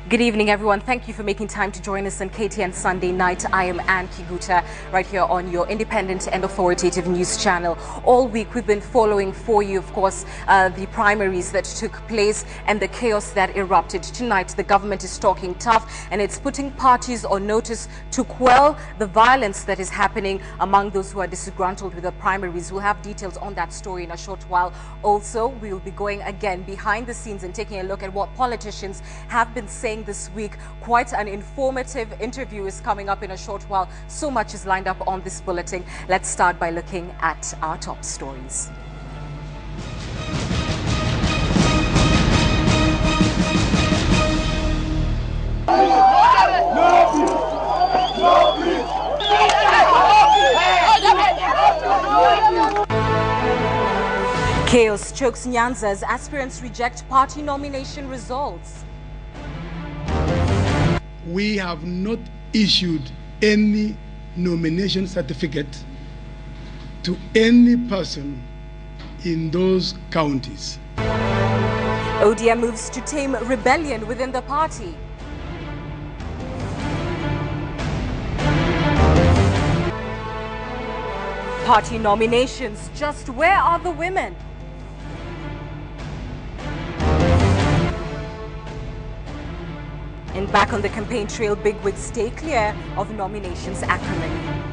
Good evening, everyone. Thank you for making time to join us on KTN Sunday Night. I am Ann Kiguta, right here on your independent and authoritative news channel. All week, we've been following for you, of course, the primaries that took place and the chaos that erupted. Tonight, the government is talking tough and it's putting parties on notice to quell the violence that is happening among those who are disgruntled with the primaries. We'll have details on that story in a short while. Also, we'll be going again behind the scenes and taking a look at what politicians have been saying this week. Quite an informative interview is coming up in a short while. So much is lined up on this bulletin. Let's start by looking at our top stories. Chaos chokes Nyanza as aspirants reject party nomination results. We have not issued any nomination certificate to any person in those counties. ODM moves to tame rebellion within the party. Party nominations, just where are the women? And back on the campaign trail, bigwigs stay clear of nominations acrimony.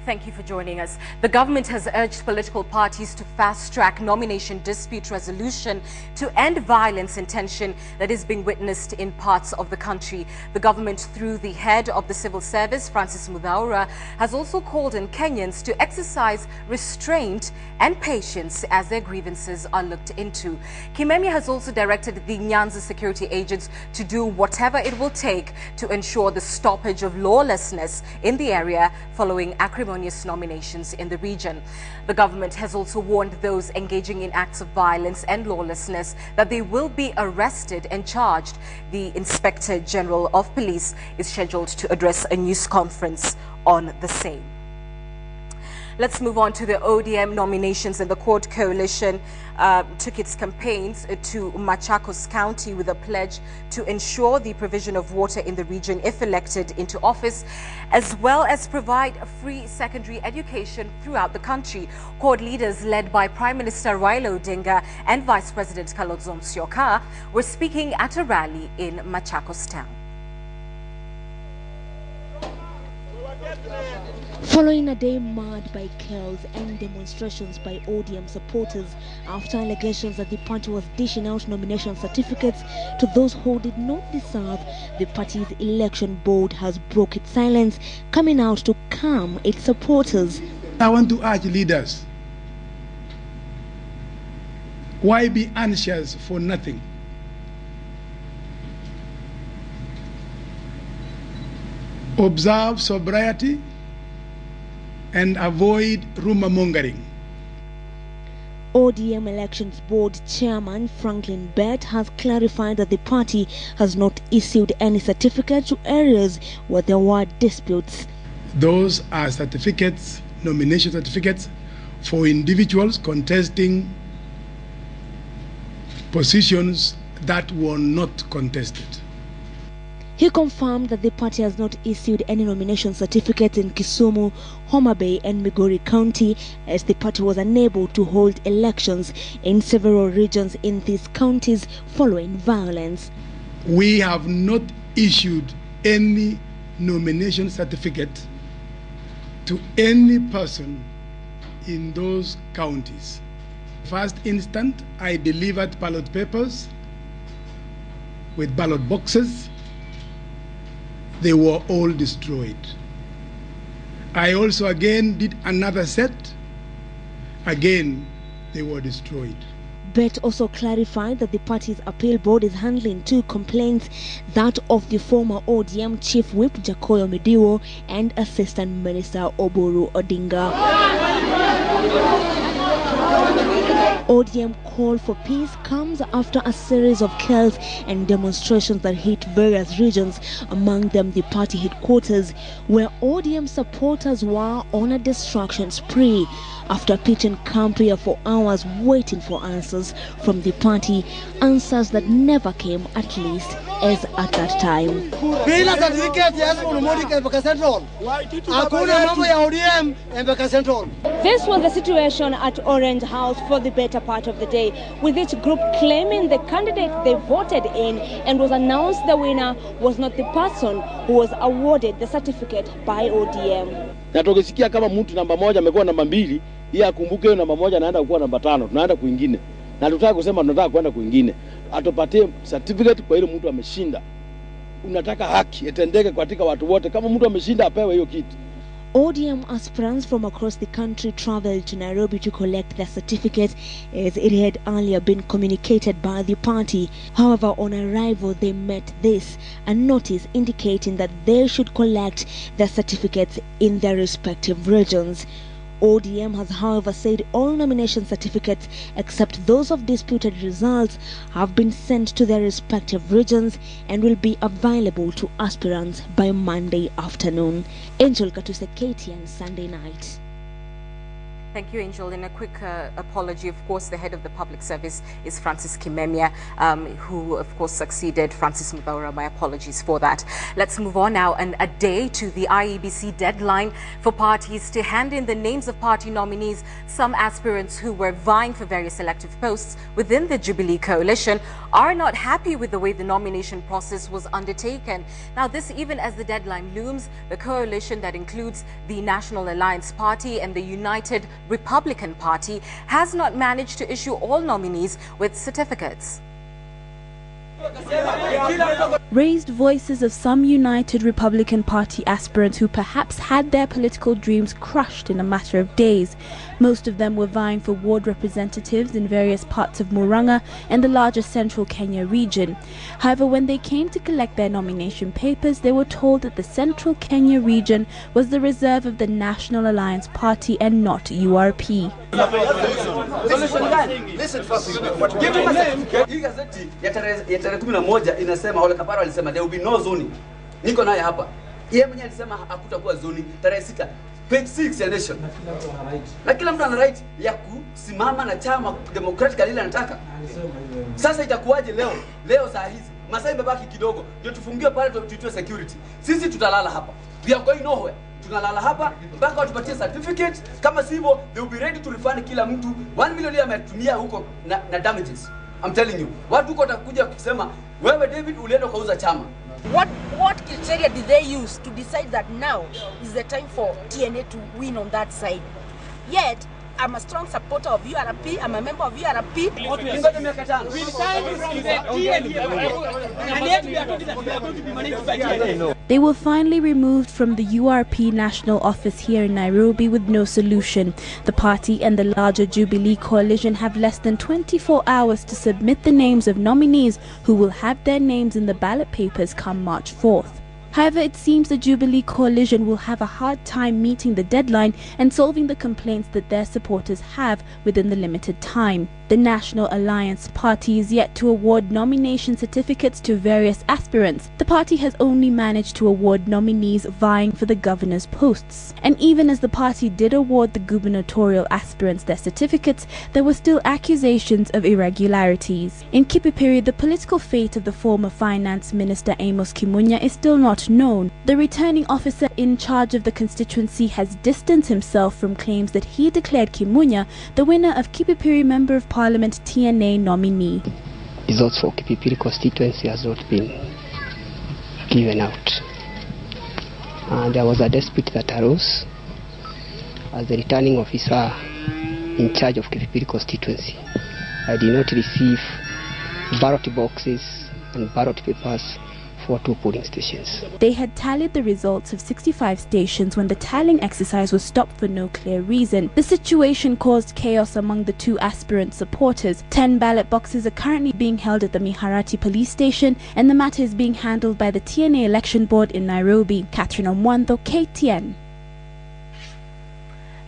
Thank you for joining us. The government has urged political parties to fast-track nomination dispute resolution to end violence and tension that is being witnessed in parts of the country. The government, through the head of the civil service, Francis Mudhaura, has also called on Kenyans to exercise restraint and patience as their grievances are looked into. Kimemia has also directed the Nyanza security agents to do whatever it will take to ensure the stoppage of lawlessness in the area following acrimonious nominations in the region. The government has also warned those engaging in acts of violence and lawlessness that they will be arrested and charged. The Inspector General of Police is scheduled to address a news conference on the same. Let's move on to the ODM nominations, and the Court Coalition took its campaigns to Machakos County with a pledge to ensure the provision of water in the region if elected into office, as well as provide free secondary education throughout the country. Court leaders led by Prime Minister Raila Odinga and Vice President Kalonzo Musyoka were speaking at a rally in Machakos town. Following a day marred by chaos and demonstrations by ODM supporters after allegations that the party was dishing out nomination certificates to those who did not deserve, the party's election board has broken its silence, coming out to calm its supporters. I want to urge leaders, why be anxious for nothing? Observe sobriety and avoid rumor mongering. ODM Elections Board Chairman Franklin Bett has clarified that the party has not issued any certificate to areas where there were disputes. Those are certificates, nomination certificates, for individuals contesting positions that were not contested. He confirmed that the party has not issued any nomination certificates in Kisumu, Homa Bay and Migori County, as the party was unable to hold elections in several regions in these counties following violence. We have not issued any nomination certificate to any person in those counties. First instant, I delivered ballot papers with ballot boxes. They were all destroyed. I also again did another set. Again, they were destroyed. Bett also clarified that the party's appeal board is handling two complaints, that of the former ODM Chief Whip Jakoyo Midiwo and Assistant Minister Oburu Odinga. ODM call for peace comes after a series of kills and demonstrations that hit various regions, among them the party headquarters, where ODM supporters were on a destruction spree after pitching camp here for hours waiting for answers from the party, answers that never came, at least as at that time. This was the situation at Orange House for the better part of the day, with each group claiming the candidate they voted in and was announced the winner was not the person who was awarded the certificate by ODM. Na tukisikia kama mtu namba moja amekuwa namba mbili, yeye akumbuke hiyo namba moja anaenda kuwa namba 5, tunaenda kwingine. Na tutaka kusema tunataka kwenda kwingine. Atupatie certificate kwa ile mtu ameshinda. Unataka haki itendeke katika watu wote, kama mtu ameshinda apewe hiyo kitu. ODM aspirants from across the country traveled to Nairobi to collect their certificate, as it had earlier been communicated by the party. However, on arrival they met this, a notice indicating that they should collect their certificates in their respective regions. ODM has, however, said all nomination certificates except those of disputed results have been sent to their respective regions and will be available to aspirants by Monday afternoon. Angel Katuse, KTN, Sunday night. Thank you, Angel. In a quick apology, of course, the head of the public service is Francis Kimemia, who, of course, succeeded Francis Mubaura. My apologies for that. Let's move on now. And a day to the IEBC deadline for parties to hand in the names of party nominees. Some aspirants who were vying for various elective posts within the Jubilee coalition are not happy with the way the nomination process was undertaken. Now, this even as the deadline looms, the coalition that includes the National Alliance Party and the United Republican Party has not managed to issue all nominees with certificates. Raised voices of some United Republican Party aspirants who perhaps had their political dreams crushed in a matter of days. Most of them were vying for ward representatives in various parts of Murang'a and the larger central Kenya region. However, when they came to collect their nomination papers, they were told that the central Kenya region was the reserve of the National Alliance Party and not URP. Listen first. Give him a certificate. Hii gazeti ya tarehe 11 inasema Ole Kapara alisema there will be no zoning. Niko naye hapa. Yeye mwenyewe alisema hakutakuwa zoning tarehe 6. Page 6 ya Nation. Na kila mtu ana right ya kusimama na chama Democratic ile anataka. Sasa itakuwaje leo? Leo saa hizi masaa imebaki kidogo ndio tufungiwe pale tuitwe security. Sisi tutalala hapa. We are going nowhere. Tunalala hapa mpaka watupatie certificate. Kama sivyo they will be ready to refund kila mtu 1 million ametumia huko na damages. I'm telling you. Watu huko watakuja kusema wewe David ulienda kuuza chama. What criteria did they use to decide that now is the time for TNA to win on that side? Yet I'm a strong supporter of URP. I'm a member of URP. They were finally removed from the URP national office here in Nairobi with no solution. The party and the larger Jubilee coalition have less than 24 hours to submit the names of nominees who will have their names in the ballot papers come March 4th. However, it seems the Jubilee coalition will have a hard time meeting the deadline and solving the complaints that their supporters have within the limited time. The National Alliance Party is yet to award nomination certificates to various aspirants. The party has only managed to award nominees vying for the governor's posts. And even as the party did award the gubernatorial aspirants their certificates, there were still accusations of irregularities. In Kipipiri, the political fate of the former Finance Minister Amos Kimunya is still not known. The returning officer in charge of the constituency has distanced himself from claims that he declared Kimunya the winner of Kipipiri Member of Parliament TNA nominee. Results for Kipipiri constituency has not been given out. There was a dispute that arose as the returning officer in charge of Kipipiri constituency. I did not receive ballot boxes and ballot papers for 2 polling stations. They had tallied the results of 65 stations when the tallying exercise was stopped for no clear reason. The situation caused chaos among the 2 aspirant supporters. 10 ballot boxes are currently being held at the Miharati police station, and the matter is being handled by the TNA election board in Nairobi. Catherine Omwando, KTN.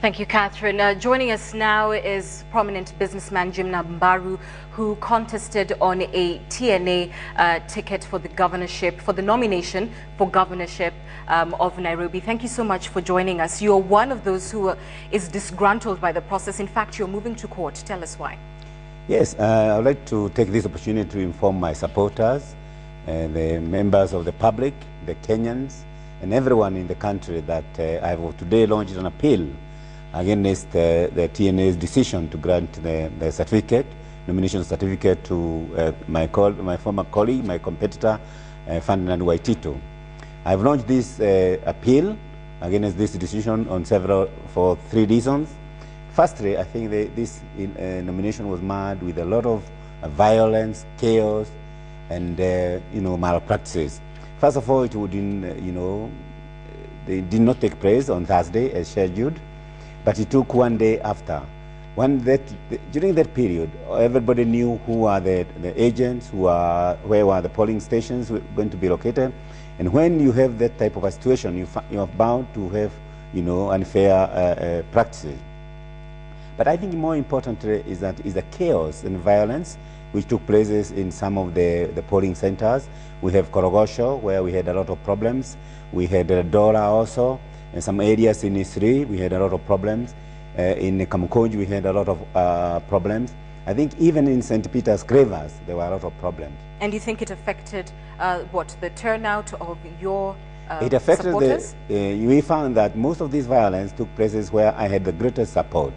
Thank you, Catherine. Joining us now is prominent businessman Jim Nambaru, who contested on a TNA ticket for the governorship, for the nomination for governorship of Nairobi. Thank you so much for joining us. You're one of those who is disgruntled by the process. In fact, you're moving to court. Tell us why. Yes, I would like to take this opportunity to inform my supporters, the members of the public, the Kenyans, and everyone in the country that I have today launched an appeal against the TNA's decision to grant the certificate, nomination certificate to my former colleague, my competitor, Ferdinand Waitito. I've launched this appeal against this decision for three reasons. Firstly, I think this nomination was marred with a lot of violence, chaos, and malpractices. First of all, it they did not take place on Thursday as scheduled, but it took one day after. During that period, everybody knew who are the agents, where were the polling stations going to be located. And when you have that type of a situation, you are bound to have, unfair practices. But I think more importantly is the chaos and violence which took places in some of the polling centers. We have Korogosho, where we had a lot of problems. We had Dora also. In some areas in Isri, we had a lot of problems. In Kamukonji, we had a lot of problems. I think even in St. Peter's Cravers, there were a lot of problems. And you think it affected the turnout of your it affected supporters? We found that most of this violence took places where I had the greatest support.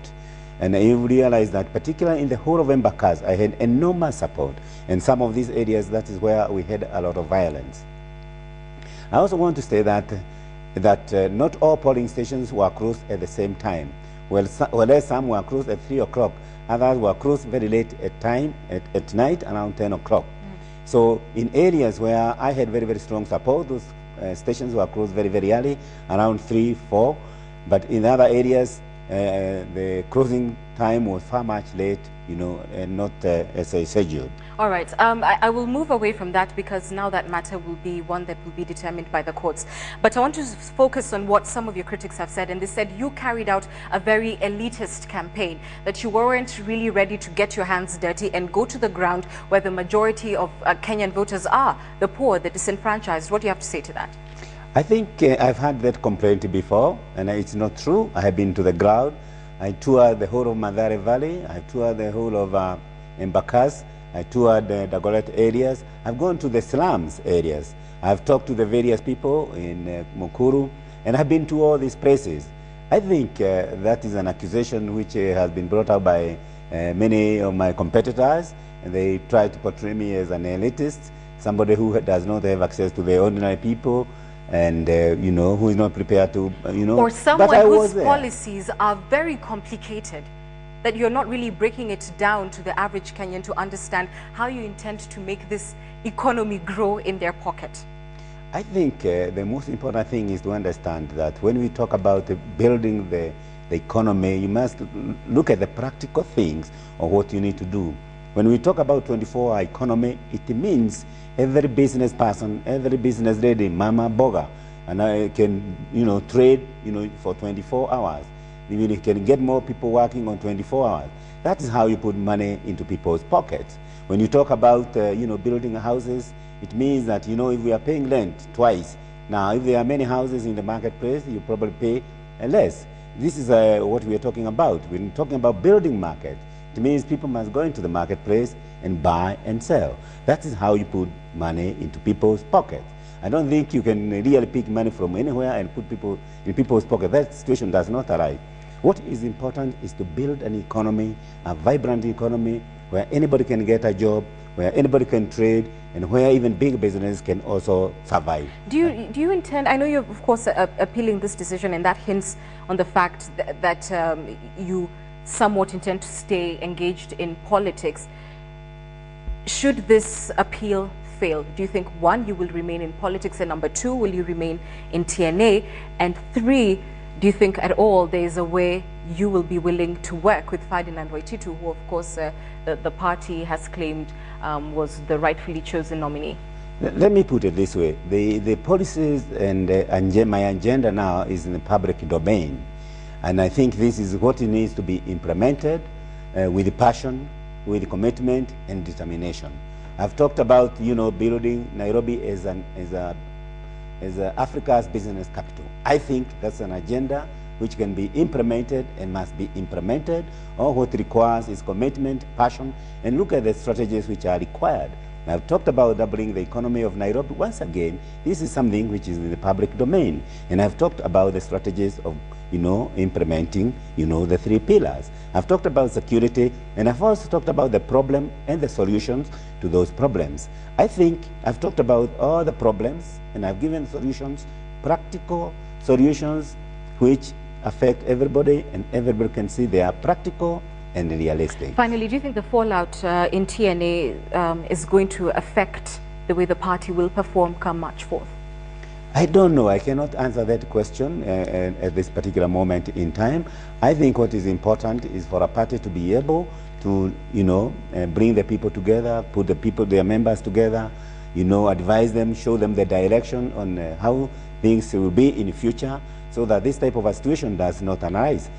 And you realize that particularly in the whole of Embakasi, I had enormous support. In some of these areas, that is where we had a lot of violence. I also want to say that not all polling stations were closed at the same time. Whereas some were closed at 3 o'clock, others were closed very late at night, around 10 o'clock. So in areas where I had very, very strong support, those stations were closed very, very early, around 3, 4. But in other areas, the closing time was far much late, and not as I scheduled. All right. I will move away from that because now that matter will be one that will be determined by the courts. But I want to focus on what some of your critics have said. And they said you carried out a very elitist campaign, that you weren't really ready to get your hands dirty and go to the ground where the majority of Kenyan voters are, the poor, the disenfranchised. What do you have to say to that? I think I've had that complaint before, and it's not true. I have been to the ground. I toured the whole of Mathare Valley. I toured the whole of Embakasi. I toured the Dagoretti areas. I've gone to the slums areas. I've talked to the various people in Mukuru, and I've been to all these places. I think that is an accusation which has been brought up by many of my competitors, and they try to portray me as an elitist, somebody who does not have access to the ordinary people, and who is not prepared to, Or someone whose policies are very complicated, that you're not really breaking it down to the average Kenyan to understand how you intend to make this economy grow in their pocket. I think the most important thing is to understand that when we talk about building the economy, you must look at the practical things of what you need to do. When we talk about 24-hour economy, it means every business person, every business lady, mama, boga, and I can, trade, for 24 hours. You can get more people working on 24 hours. That is how you put money into people's pockets. When you talk about, building houses, it means that, if we are paying rent twice. Now, if there are many houses in the marketplace, you probably pay less. This is what we are talking about. We're talking about building market. It means people must go into the marketplace and buy and sell. That is how you put money into people's pockets. I don't think you can really pick money from anywhere and put people in people's pockets. That situation does not arise. What is important is to build an economy, a vibrant economy, where anybody can get a job, where anybody can trade, and where even big business can also survive. Do you intend, I know you're of course appealing this decision, and that hints on the fact that you somewhat intend to stay engaged in politics. Should this appeal fail, do you think, one, you will remain in politics, and number two, will you remain in TNA, and three, do you think at all there is a way you will be willing to work with Ferdinand Waitito, who of course the party has claimed was the rightfully chosen nominee? Let me put it this way. The policies and my agenda now is in the public domain. And I think this is what needs to be implemented with passion, with commitment and determination. I've talked about, building Nairobi as Africa's business capital. I think that's an agenda which can be implemented and must be implemented. All what requires is commitment, passion, and look at the strategies which are required. I've talked about doubling the economy of Nairobi. Once again, this is something which is in the public domain. And I've talked about the strategies of, implementing, the 3 pillars. I've talked about security, and I've also talked about the problem and the solutions to those problems. I think I've talked about all the problems, and I've given solutions, practical solutions, which affect everybody, and everybody can see they are practical and realistic. Finally, do you think the fallout in TNA is going to affect the way the party will perform come March 4th? I don't know. I cannot answer that question at this particular moment in time. I think what is important is for a party to be able to, bring the people together, put their members together, advise them, show them the direction on how things will be in the future, so that this type of a situation does not arise.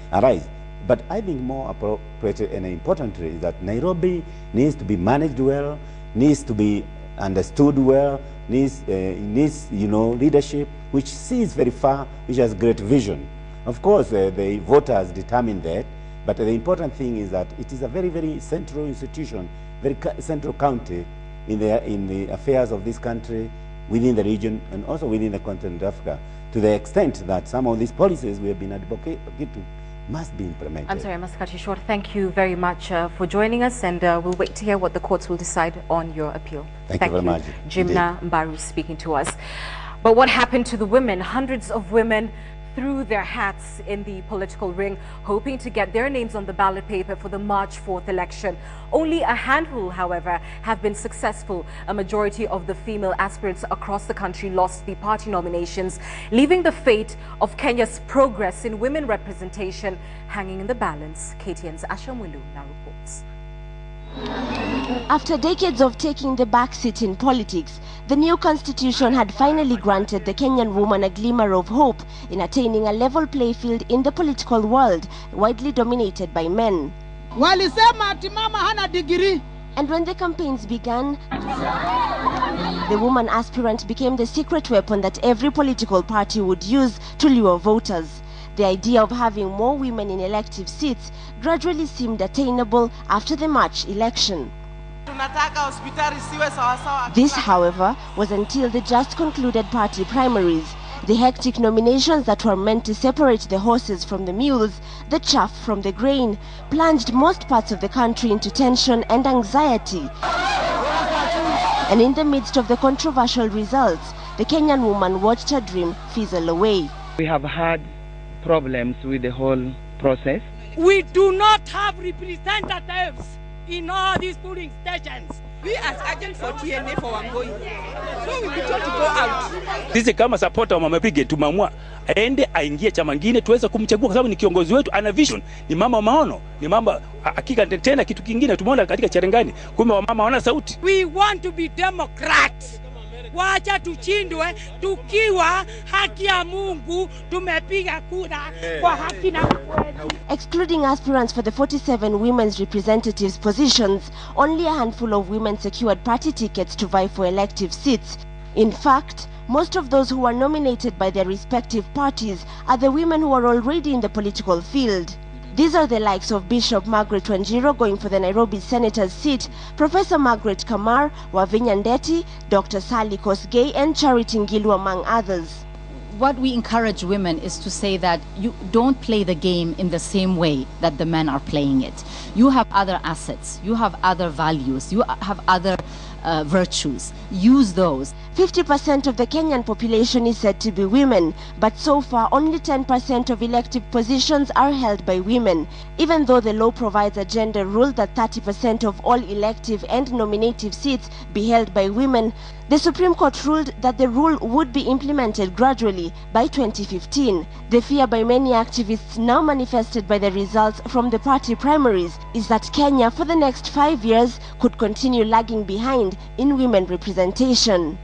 But I think more appropriate and importantly is that Nairobi needs to be managed well, needs to be understood well, needs leadership which sees very far, which has great vision. Of course, the voters determine that, but the important thing is that it is a very, very central institution, very central county in the affairs of this country, within the region, and also within the continent of Africa, to the extent that some of these policies we have been advocating must be implemented. I'm sorry, I must cut you short. Thank you very much for joining us, and we'll wait to hear what the courts will decide on your appeal. Thank you very much. Jimna Mbaru speaking to us. But what happened to the women? Hundreds of women threw their hats in the political ring, hoping to get their names on the ballot paper for the March 4th election. Only a handful, however, have been successful. A majority of the female aspirants across the country lost the party nominations, leaving the fate of Kenya's progress in women representation hanging in the balance. KTN's Asha Mwilu now reports. After decades of taking the backseat in politics, the new constitution had finally granted the Kenyan woman a glimmer of hope in attaining a level play field in the political world, widely dominated by men. Walisema ati mama hana degree. And when the campaigns began, the woman aspirant became the secret weapon that every political party would use to lure voters. The idea of having more women in elective seats gradually seemed attainable after the March election. This, however, was until the just concluded party primaries. The hectic nominations that were meant to separate the horses from the mules, the chaff from the grain, plunged most parts of the country into tension and anxiety. And in the midst of the controversial results, the Kenyan woman watched her dream fizzle away. We have had problems with the whole process. We do not have representatives in all these polling stations. We as agents for TNA for Wangoi, so we be told to go out. Sisi kama supporter wa Mama Brigade tumeamua aende aingie chama kingine tuweze kumchagua, kwa sababu ni kiongozi wetu, ana vision, ni mama maono, ni mama hakika. Tena kitu kingine tumeona katika Cherengani, kumbe wamama wana sauti. We want to be democrats. Wacha tuchindwe tukiwa haki ya Mungu, tumepiga kura kwa haki na ukweli. Excluding aspirants for the 47 women's representatives positions, only a handful of women secured party tickets to vie for elective seats. In fact, most of those who were nominated by their respective parties are the women who are already in the political field. These are the likes of Bishop Margaret Wanjiru going for the Nairobi Senator's seat, Professor Margaret Kamar, Wavinya Ndeti, Dr. Sally Kosgei, and Charity Ngilu, among others. What we encourage women is to say that you don't play the game in the same way that the men are playing it. You have other assets, you have other values, you have other virtues. Use those. 50% of the Kenyan population is said to be women, but so far only 10% of elective positions are held by women. Even though the law provides a gender rule that 30% of all elective and nominative seats be held by women, the Supreme Court ruled that the rule would be implemented gradually by 2015. The fear by many activists now manifested by the results from the party primaries is that Kenya for the next 5 years could continue lagging behind in women representation.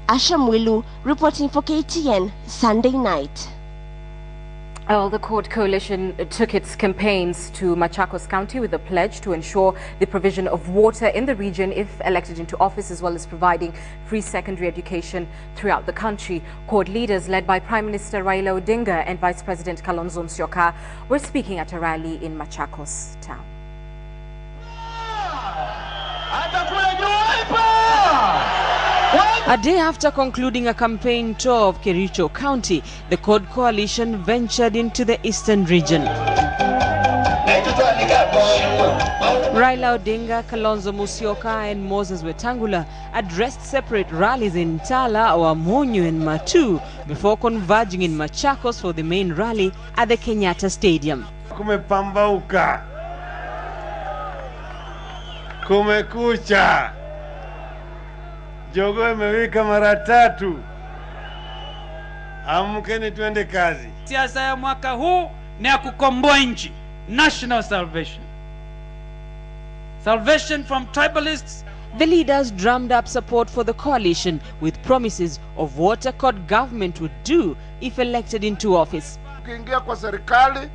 Asha Mwilu reporting for KTN Sunday night. Well, the Court Coalition took its campaigns to Machakos County with a pledge to ensure the provision of water in the region if elected into office, as well as providing free secondary education throughout the country. Court leaders led by Prime Minister Raila Odinga and Vice President Kalonzo Musyoka were speaking at a rally in Machakos town. A day after concluding a campaign tour of Kericho County, the Court Coalition ventured into the eastern region. Raila Odinga, Kalonzo Musyoka and Moses Wetangula addressed separate rallies in Tala, Wamonyo and Matu before converging in Machakos for the main rally at the Kenyatta Stadium. Kumepambauka. Kumekucha. Jogo imewika mara tatu. Amkeni twende kazi. Siasa ya mwaka huu ni ya kukomboa nchi. National salvation. Salvation from tribalists. The leaders drummed up support for the coalition with promises of what a court government would do if elected into office. Ukiingia kwa serikali,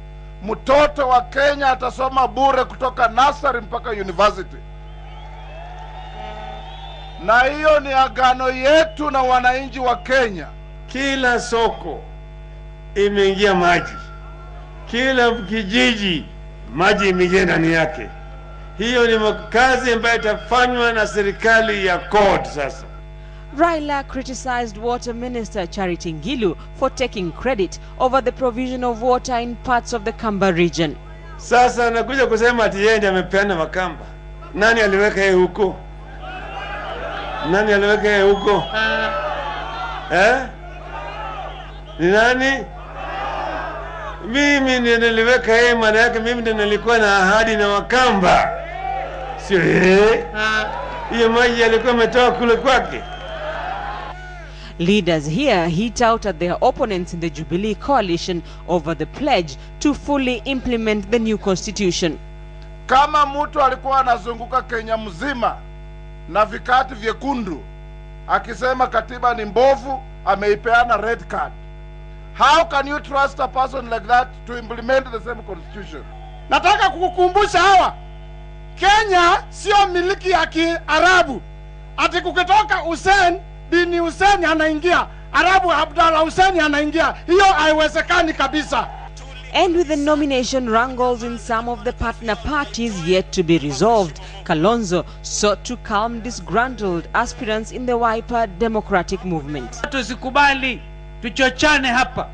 mtoto wa Kenya atasoma bure kutoka nursery mpaka university. Na hiyo ni agano yetu na wananchi wa Kenya. Kila soko imeingia maji. Kila kijiji maji imeingia ndani yake. Hiyo ni kazi ambayo itafanywa na serikali ya CORD sasa. Raila criticized Water Minister Charity Ngilu for taking credit over the provision of water in parts of the Kamba region. Sasa anakuja kusema ati yeye ndiye amepeana Makamba. Nani aliweka yeye huko? Nani aliweka yeye huko? Ni nani? Mimi ndiye niliweka yeye, maana yake mimi ndiye nilikuwa na ahadi na Wakamba. Sio yeye. Hiyo maji alikuwa ametoa kule kwake. Leaders here hit out at their opponents in the Jubilee coalition over the pledge to fully implement the new constitution. Kama mtu alikuwa anazunguka Kenya mzima na vikati vyekundu akisema katiba ni mbovu, ameipeana red card. How can you trust a person like that to implement the same constitution? Nataka kukukumbusha hawa, Kenya sio miliki ya Kiarabu. Ati kukitoka Hussein bin Hussein anaingia, Arabu Abdallah Hussein anaingia. Hiyo haiwezekani kabisa. And with the nomination wrangles in some of the partner parties yet to be resolved, Kalonzo sought to calm disgruntled aspirants in the Wiper Democratic Movement. Tusikubali tuchochane hapa.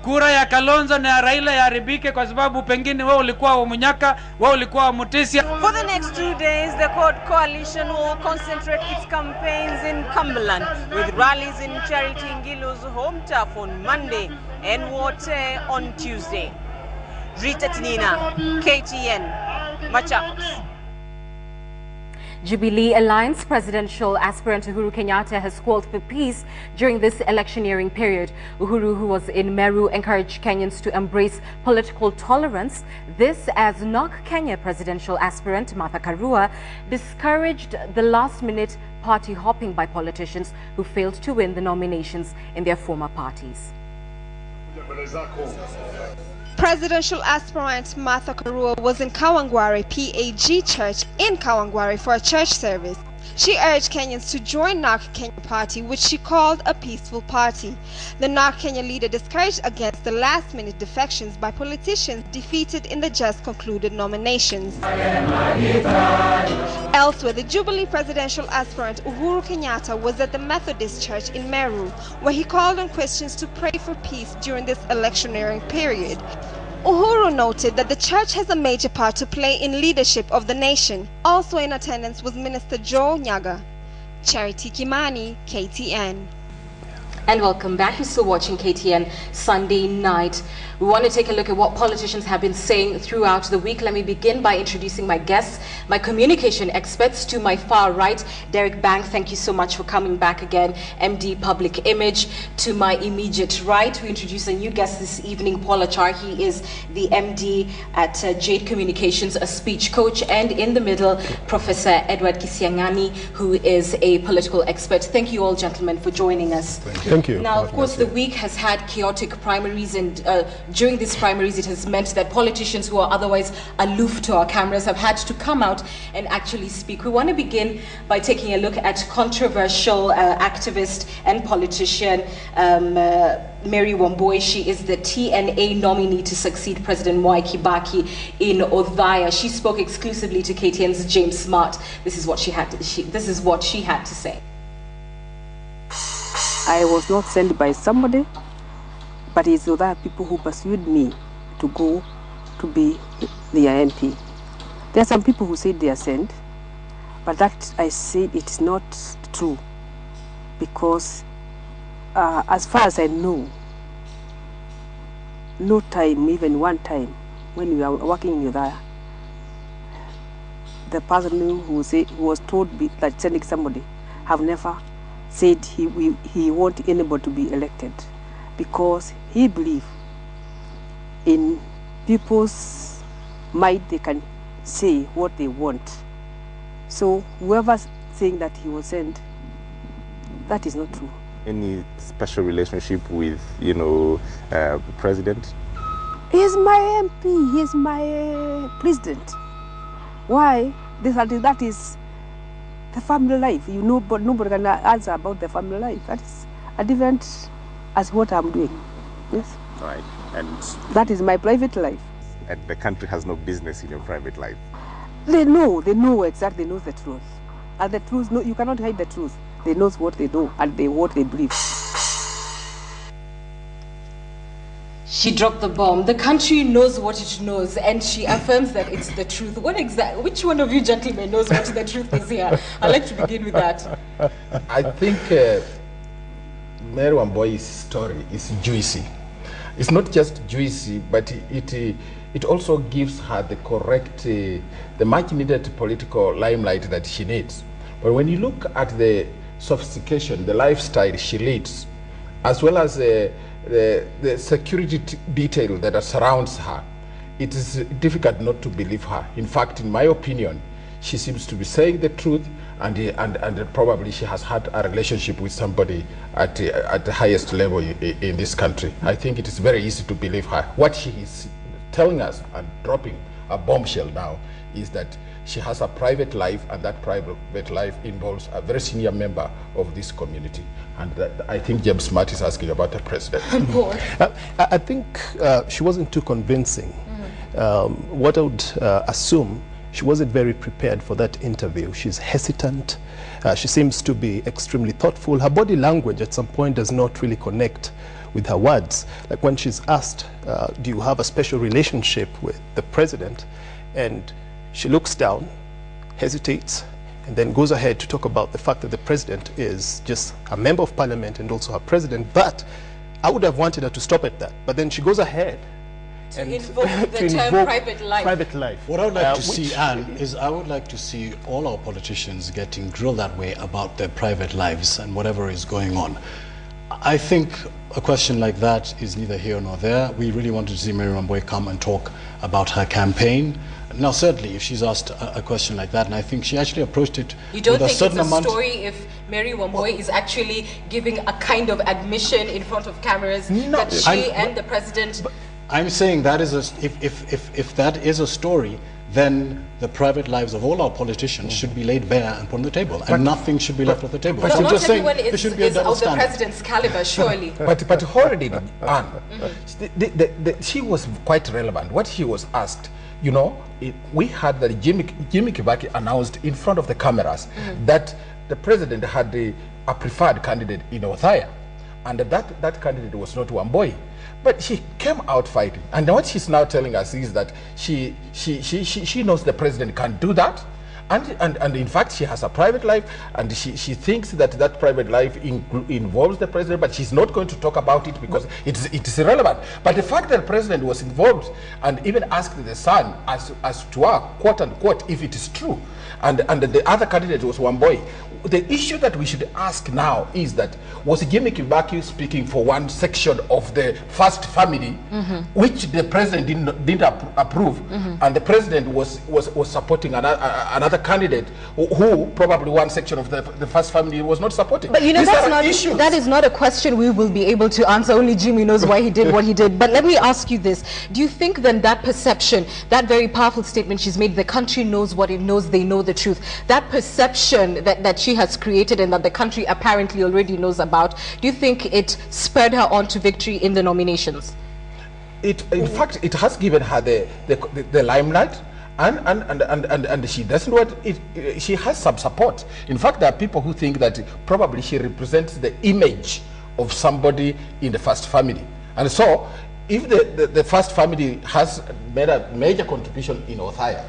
Kura ya Kalonzo na ya Raila yaharibike kwa sababu pengine wao ulikuwa wa Munyaka, wao ulikuwa wa Mutisia. For the next 2 days, the Court Coalition will concentrate its campaigns in Cumberland with rallies in Charity Ngilu's home turf on Monday and Wote on Tuesday. Rita Tinina, KTN, Machakos. Jubilee Alliance presidential aspirant Uhuru Kenyatta has called for peace during this electioneering period. Uhuru, who was in Meru, encouraged Kenyans to embrace political tolerance. This as NOC Kenya presidential aspirant Martha Karua discouraged the last-minute party hopping by politicians who failed to win the nominations in their former parties. Presidential aspirant Martha Karua was in Kawangware PAG Church in Kawangware for a church service. She urged Kenyans to join NOC Kenya party, which she called a peaceful party. The NOC Kenya leader discouraged against the last-minute defections by politicians defeated in the just concluded nominations. Elsewhere, the Jubilee presidential aspirant Uhuru Kenyatta was at the Methodist Church in Meru, where he called on Christians to pray for peace during this electioneering period. Uhuru noted that the church has a major part to play in leadership of the nation. Also in attendance was Minister Joe Nyaga. Charity Kimani, KTN. And welcome back. You're still watching KTN Sunday night. We want to take a look at what politicians have been saying throughout the week. Let me begin by introducing my guests, my communication experts. To my far right, Derek Bang, thank you so much for coming back again, MD Public Image. To my immediate right, we introduce a new guest this evening, Paul Achar. He is the MD at Jade Communications, a speech coach. And in the middle, Professor Edward Kisiangani, who is a political expert. Thank you all, gentlemen, for joining us. Thank you. Thank you. Now, of course, the week has had chaotic primaries, and during these primaries, it has meant that politicians who are otherwise aloof to our cameras have had to come out and actually speak. We want to begin by taking a look at controversial activist and politician Mary Wambui. She is the TNA nominee to succeed President Mwai Kibaki in Othaya. She spoke exclusively to KTN's James Smart. This is what she had to say. I was not sent by somebody, but it's other people who pursued me to go to be their MP. There are some people who said they are sent, but that I said it's not true, because as far as I know, no time, even one time, when we were working in Othaya, the person who was told that sending somebody have never said he want anybody to be elected, because he believe in people's mind. They can say what they want. So whoever's saying that he was sent, that is not true. Any special relationship with, president? He's my MP. He's my president. Why? That is the family life, but nobody can answer about the family life. That is a different as what I'm doing. Yes. Right. And that is my private life. And the country has no business in your private life. They know exactly, they know the truth. And the truth, no, you cannot hide the truth. They know what they know and what they believe. She dropped the bomb. The country knows what it knows, and she affirms that it's the truth. Which one of you gentlemen knows what the truth is here? I'd like to begin with that. I think Mary Wambui's story is juicy. It's not just juicy, but it also gives her the correct, the much needed political limelight that she needs. But when you look at the sophistication, the lifestyle she leads, as well as the security detail that surrounds her, it is difficult not to believe her. In fact, in my opinion, she seems to be saying the truth, and probably she has had a relationship with somebody at the highest level in this country. I think it is very easy to believe her. What she is telling us and dropping a bombshell now is that she has a private life, and that private life involves a very senior member of this community. And I think James Smart is asking about the president. I think she wasn't too convincing. What I would assume, she wasn't very prepared for that interview. She's hesitant. She seems to be extremely thoughtful. Her body language at some point does not really connect with her words. Like when she's asked, do you have a special relationship with the president? And she looks down, hesitates, and then goes ahead to talk about the fact that the president is just a member of parliament and also her president. But I would have wanted her to stop at that. But then she goes ahead to invoke the term private life. What I would like to see, Anne, is I would like to see all our politicians getting grilled that way about their private lives and whatever is going on. I think a question like that is neither here nor there. We really wanted to see Mary Wambui come and talk about her campaign. Now, certainly, if she's asked a question like that, and I think she actually approached it You don't with a think certain it's a amount. story if Mary Wambui is actually giving a kind of admission in front of cameras that she and the president... I'm saying that is if that is a story, then the private lives of all our politicians should be laid bare and put on the table, and nothing should be left off the table. But I'm not just saying everyone there should be a double of the standard. president's caliber, surely. But hold it, Anne. She was quite relevant. What she was asked, we heard that Jimmy Kibaki announced in front of the cameras that the president had a preferred candidate in Othaya, and that candidate was not Wambui. But she came out fighting, and what she's now telling us is that she knows the president can't do that, and in fact she has a private life, and she thinks that private life involves the president, but she's not going to talk about it because it is irrelevant. But the fact that the president was involved and even asked the son as to quote unquote if it is true, and the other candidate was Wamboi. The issue that we should ask now is that, was Jimmy Kibaki speaking for one section of the first family, which the president didn't approve, and the president was supporting another candidate who probably one section of the first family was not supporting. But you know, that is not a question we will be able to answer. Only Jimmy knows why he did what he did. But let me ask you this. Do you think then that perception, that very powerful statement she's made, the country knows what it knows, they know the truth, that perception that she has created and that the country apparently already knows about, do you think it spurred her on to victory in the nominations? In fact, it has given her the limelight, and she doesn't want it. She has some support. In fact, there are people who think that probably she represents the image of somebody in the first family, and so if the first family has made a major contribution in Othaya,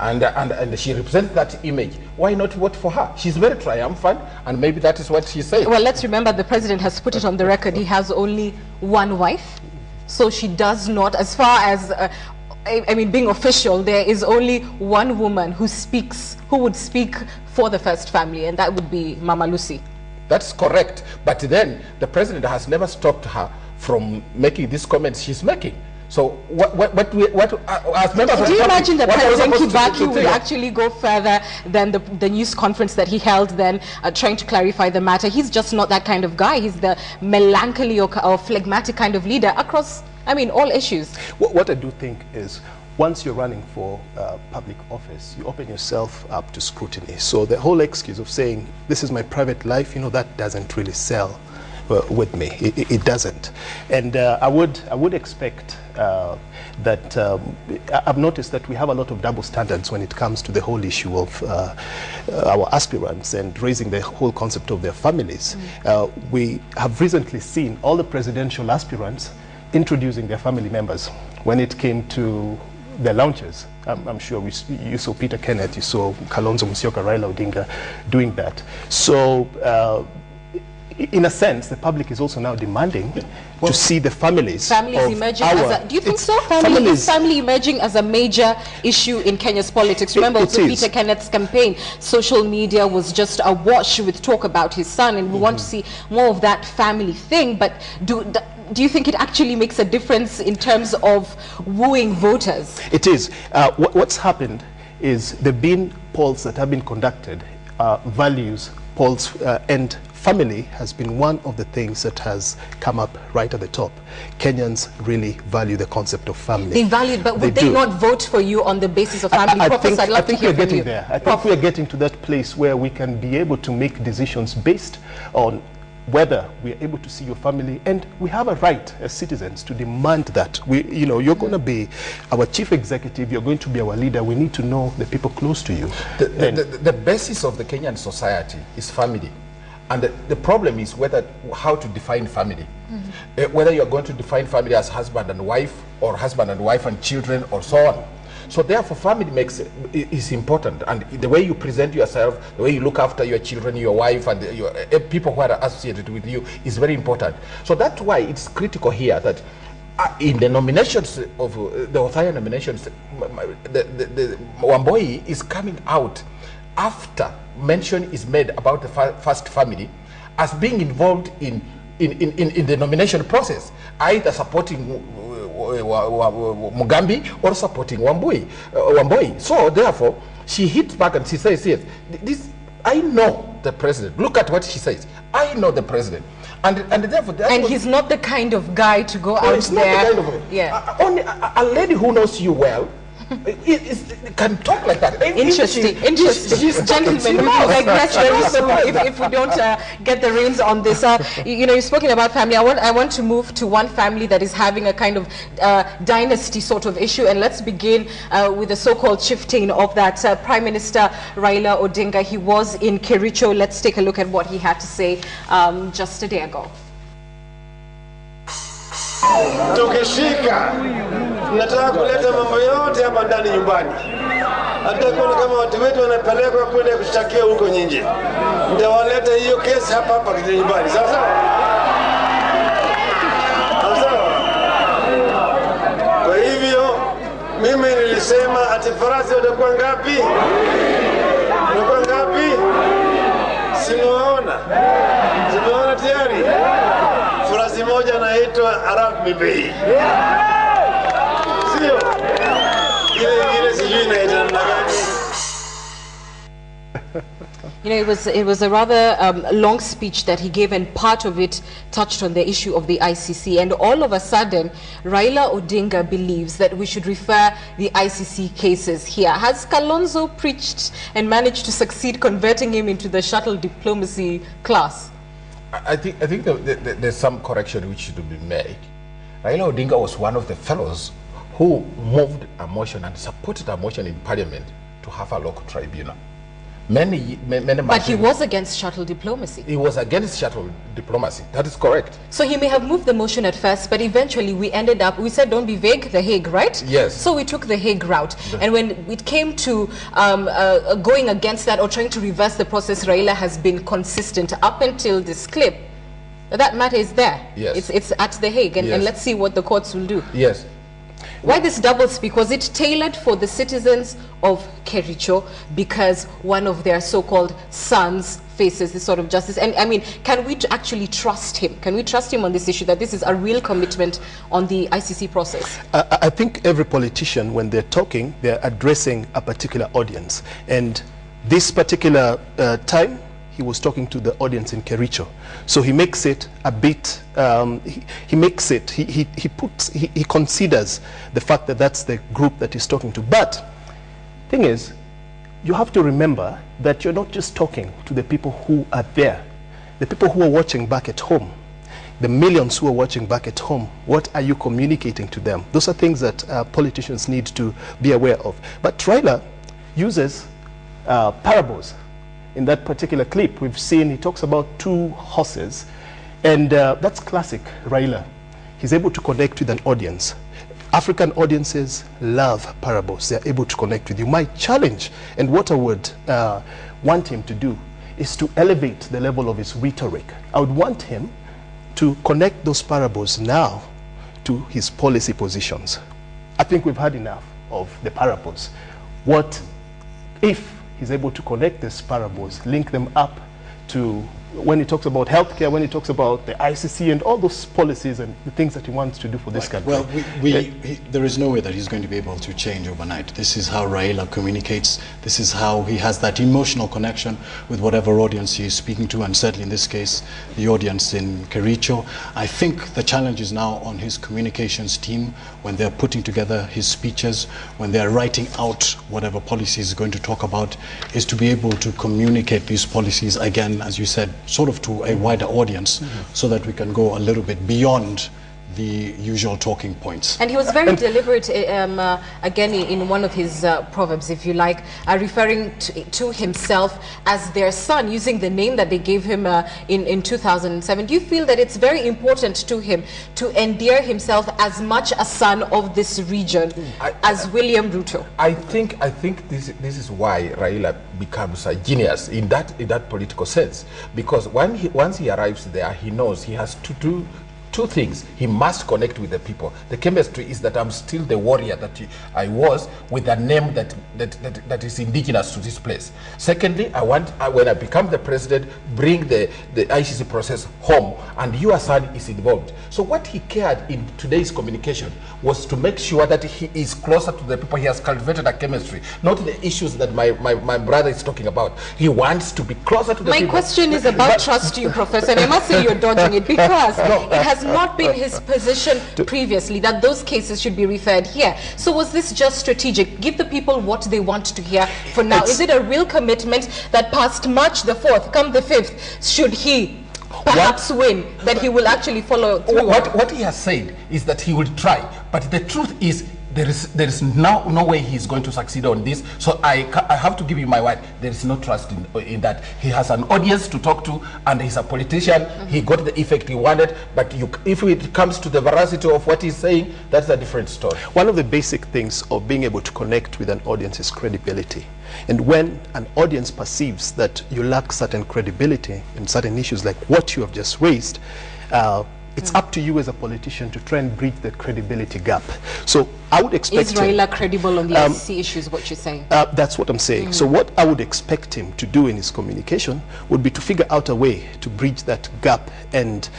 and she represents that image, why not vote for her? She's very triumphant, and maybe that is what she said. Well, let's remember the president has put it on the record. He has only one wife, so she does not, as far as I mean, being official, there is only one woman who would speak for the first family, and that would be Mama Lucy. That's correct, but then the president has never stopped her from making these comments she's making. So as members of do you imagine that President Kibaki would think? actually go further than the news conference that he held then, trying to clarify the matter? He's just not that kind of guy. He's the melancholy or phlegmatic kind of leader across, I mean, all issues. What I do think is, once you're running for public office, you open yourself up to scrutiny. So the whole excuse of saying, this is my private life, you know, that doesn't really sell with me. It doesn't. And I would expect that I've noticed that we have a lot of double standards when it comes to the whole issue of our aspirants and raising the whole concept of their families. We have recently seen all the presidential aspirants introducing their family members. When it came to the launches, I'm sure you saw Peter Kenneth, you saw Kalonzo Musyoka, Raila Odinga doing that. So in a sense, the public is also now demanding to see the families emerging as a, do you think so? Family emerging as a major issue in Kenya's politics. Remember also Peter Kenneth's campaign, social media was just awash with talk about his son, and we want to see more of that family thing. But do you think it actually makes a difference in terms of wooing voters? It is. What's happened is there have been polls that have been conducted, values polls, and family has been one of the things that has come up right at the top. Kenyans really value the concept of family. They value it, but would they not vote for you on the basis of family? I think we're getting there. I think we're getting to that place where we can be able to make decisions based on whether we are able to see your family, and we have a right as citizens to demand that. You're going to be our chief executive, you're going to be our leader, we need to know the people close to you. The basis of the Kenyan society is family. And the problem is how to define family. Whether you're going to define family as husband and wife, or husband and wife and children, or so on. So therefore, family is important, and the way you present yourself, the way you look after your children, your wife, and your people who are associated with you is very important. So that's why it's critical here that in the nominations of the Othaya nominations, the Wamboi is coming out after mention is made about the first family as being involved in the nomination process, either supporting Mugambi or supporting Wamboi. So therefore, she hits back and she says, yes, I know the president. Look at what she says. I know the president. And therefore... And he's not the kind of guy to go out there... Only a lady who knows you well can talk like that. Interesting. Gentlemen, we will digress very soon if we don't get the reins on this. You've spoken about family. I want to move to one family that is having a kind of dynasty sort of issue, and let's begin with the so-called chieftain of that, Prime Minister Raila Odinga. He was in Kericho. Let's take a look at what he had to say just a day ago. Nataka kuleta mambo yote hapa ndani nyumbani. Hata kama watu wetu wanapelekwa kwenda kushtakia huko nje. Nitawaleta hiyo kesi hapa nyumbani. Sawa? Kwa hivyo mimi nilisema ati farasi watakuwa ngapi? Tumeona tayari farasi moja anaitwa Arab Mibei, sio ile ingine sijui inaitwa namna gani. You know, it was a rather long speech that he gave, and part of it touched on the issue of the ICC. And all of a sudden, Raila Odinga believes that we should refer the ICC cases here. Has Kalonzo preached and managed to succeed converting him into the shuttle diplomacy class? I think there's some correction which should be made. Raila Odinga was one of the fellows who moved a motion and supported a motion in Parliament to have a local tribunal. But he was against shuttle diplomacy. He was against shuttle diplomacy. That is correct. So he may have moved the motion at first, but eventually we ended up, we said don't be vague, The Hague, right? Yes. So we took the Hague route. And when it came to going against that or trying to reverse the process, Raila has been consistent up until this clip. That matter is there. Yes. It's at The Hague, and let's see what the courts will do. Yes. Why this double speak? Was it tailored for the citizens of Kericho because one of their so-called sons faces this sort of justice? And I mean, can we actually trust him? Can we trust him on this issue, that this is a real commitment on the ICC process? I think every politician, when they're talking, they're addressing a particular audience. And this particular time, he was talking to the audience in Kericho. So he makes it a bit, he considers the fact that that's the group that he's talking to. But thing is, you have to remember that you're not just talking to the people who are there, the people who are watching back at home, the millions who are watching back at home. What are you communicating to them? Those are things that politicians need to be aware of. But Raila uses parables. In that particular clip, we've seen he talks about two horses, and that's classic Raila. He's able to connect with an audience. African audiences love parables. They're able to connect with you. My challenge, and what I would want him to do, is to elevate the level of his rhetoric. I would want him to connect those parables now to his policy positions. I think we've had enough of the parables. What if he's able to connect these parables, link them up to when he talks about healthcare, when he talks about the ICC and all those policies and the things that he wants to do for this country? Well, there is no way that he's going to be able to change overnight. This is how Raila communicates. This is how he has that emotional connection with whatever audience he is speaking to, and certainly in this case, the audience in Kericho. I think the challenge is now on his communications team when they're putting together his speeches, when they're writing out whatever policy he's going to talk about, is to be able to communicate these policies, again, as you said, sort of to a wider audience, so that we can go a little bit beyond the usual talking points. And he was very deliberate, again, in one of his proverbs, if you like, referring to himself as their son, using the name that they gave him in 2007. Do you feel that it's very important to him to endear himself as much a son of this region as William Ruto? I think this is why Raila becomes a genius in that political sense, because once he arrives there, he knows he has to do two things. He must connect with the people. The chemistry is that I'm still the warrior that I was, with a name that is indigenous to this place. Secondly, I want, when I become the president, bring the ICC process home, and your son is involved. So what he cared in today's communication was to make sure that he is closer to the people. He has cultivated a chemistry, not the issues that my brother is talking about. He wants to be closer to the people. My question is about trust you, Professor, and I must say you're dodging it, because it has not been his position previously that those cases should be referred here. So was this just strategic? Give the people what they want to hear for now. Is it a real commitment that past March the 4th, come the 5th, should he perhaps win, that he will actually follow through? What he has said is that he will try, but the truth is there is no way he's going to succeed on this. So I have to give you my word. There is no trust in that. He has an audience to talk to, and he's a politician. He got the effect he wanted, but if it comes to the veracity of what he's saying, that's a different story. One of the basic things of being able to connect with an audience is credibility. And when an audience perceives that you lack certain credibility in certain issues like what you have just raised, It's up to you as a politician to try and bridge the credibility gap. So I would expect Is Raila credible on the ICC issues, what you're saying? That's what I'm saying. So what I would expect him to do in his communication would be to figure out a way to bridge that gap and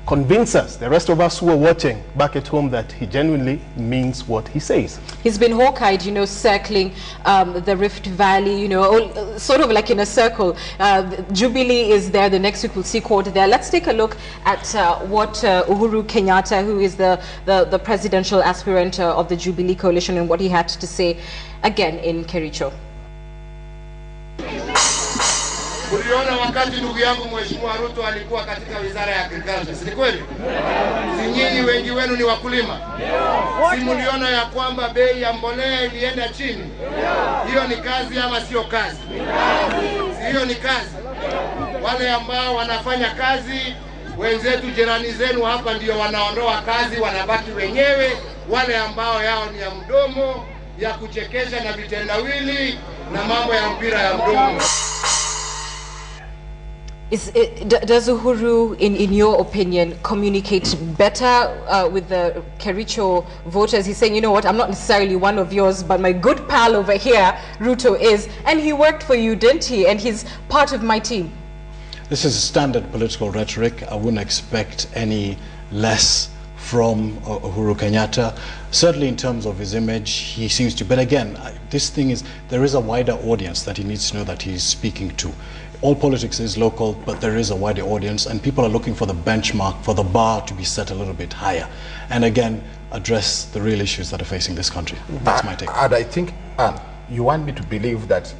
convince us, the rest of us who are watching back at home, that he genuinely means what he says. He's been hawk-eyed, you know, circling the Rift Valley, you know, sort of like in a circle. Jubilee is there, the next week we'll see Court there. Let's take a look at what Uhuru Kenyatta, who is the presidential aspirant of the Jubilee coalition, and what he had to say again in Kericho. Uliona wakati ndugu yangu Mheshimiwa Ruto alikuwa katika Wizara ya Agriculture, si kweli? Si nyinyi wengi wenu ni wakulima? Si mliona ya kwamba bei ya mbolea ilienda chini? Hiyo ni kazi ama sio kazi? Hiyo ni kazi. Wale ambao wanafanya kazi, wenzetu jirani zenu hapa ndio wanaondoa kazi, wanabaki wenyewe. Wale ambao yao ni ya mdomo, ya kuchekesha na vitendawili na mambo ya mpira ya mdomo. Does Uhuru, in your opinion, communicate better with the Kericho voters? He's saying, you know what, I'm not necessarily one of yours, but my good pal over here, Ruto, is, and he worked for you, didn't he? And he's part of my team. This is standard political rhetoric. I wouldn't expect any less from Uhuru Kenyatta. Certainly in terms of his image, he seems to, but again, this thing is, there is a wider audience that he needs to know that he's speaking to. All politics is local, but there is a wider audience, and people are looking for the benchmark, for the bar to be set a little bit higher. And again, address the real issues that are facing this country. That's my take. And I think, you want me to believe that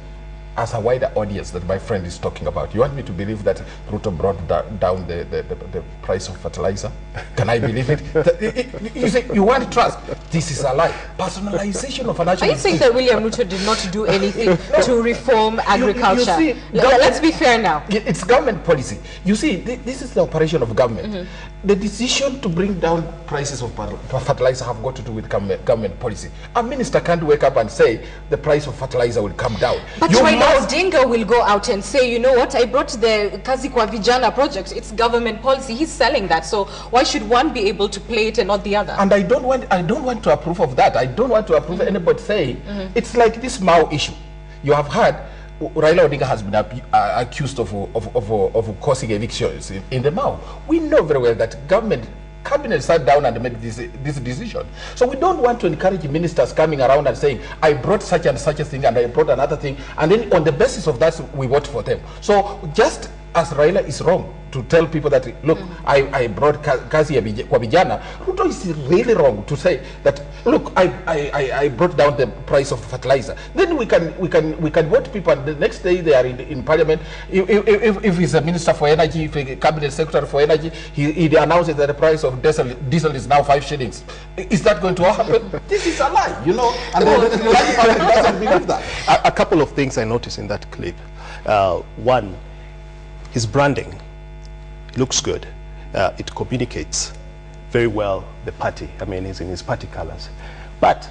as a wider audience that my friend is talking about, you want me to believe that Ruto brought down the price of fertilizer? Can I believe it? You say you want trust. This is a lie. Personalization of financial. Are you saying that William Ruto did not do anything to reform agriculture? You see, let's be fair now. It's government policy. You see, this is the operation of government. The decision to bring down prices of fertilizer have got to do with government policy. A minister can't wake up and say the price of fertilizer will come down. But Raila Odinga will go out and say, you know what, I brought the Kazi kwa Vijana project. It's government policy. He's selling that. So why should one be able to play it and not the other? And I don't want to approve of that. I don't want to approve anybody saying it's like this Mao issue. You have heard Raila Odinga has been accused of causing evictions in the Mao. We know very well that cabinet sat down and made this decision. So we don't want to encourage ministers coming around and saying, I brought such and such a thing and I brought another thing, and then on the basis of that we vote for them. So just as Raila is wrong to tell people that, look, I brought Kazi kwa Vijana, Ruto is really wrong to say that, look, I brought down the price of fertilizer. Then we can vote people, and the next day they are in parliament. If he's a minister for energy, if a cabinet secretary for energy, he announces that the price of diesel is now 5 shillings. Is that going to happen? This is a lie, you know, and the public doesn't believe that. A couple of things I noticed in that clip. One, his branding looks good. It communicates very well the party. I mean, he's in his party colors. But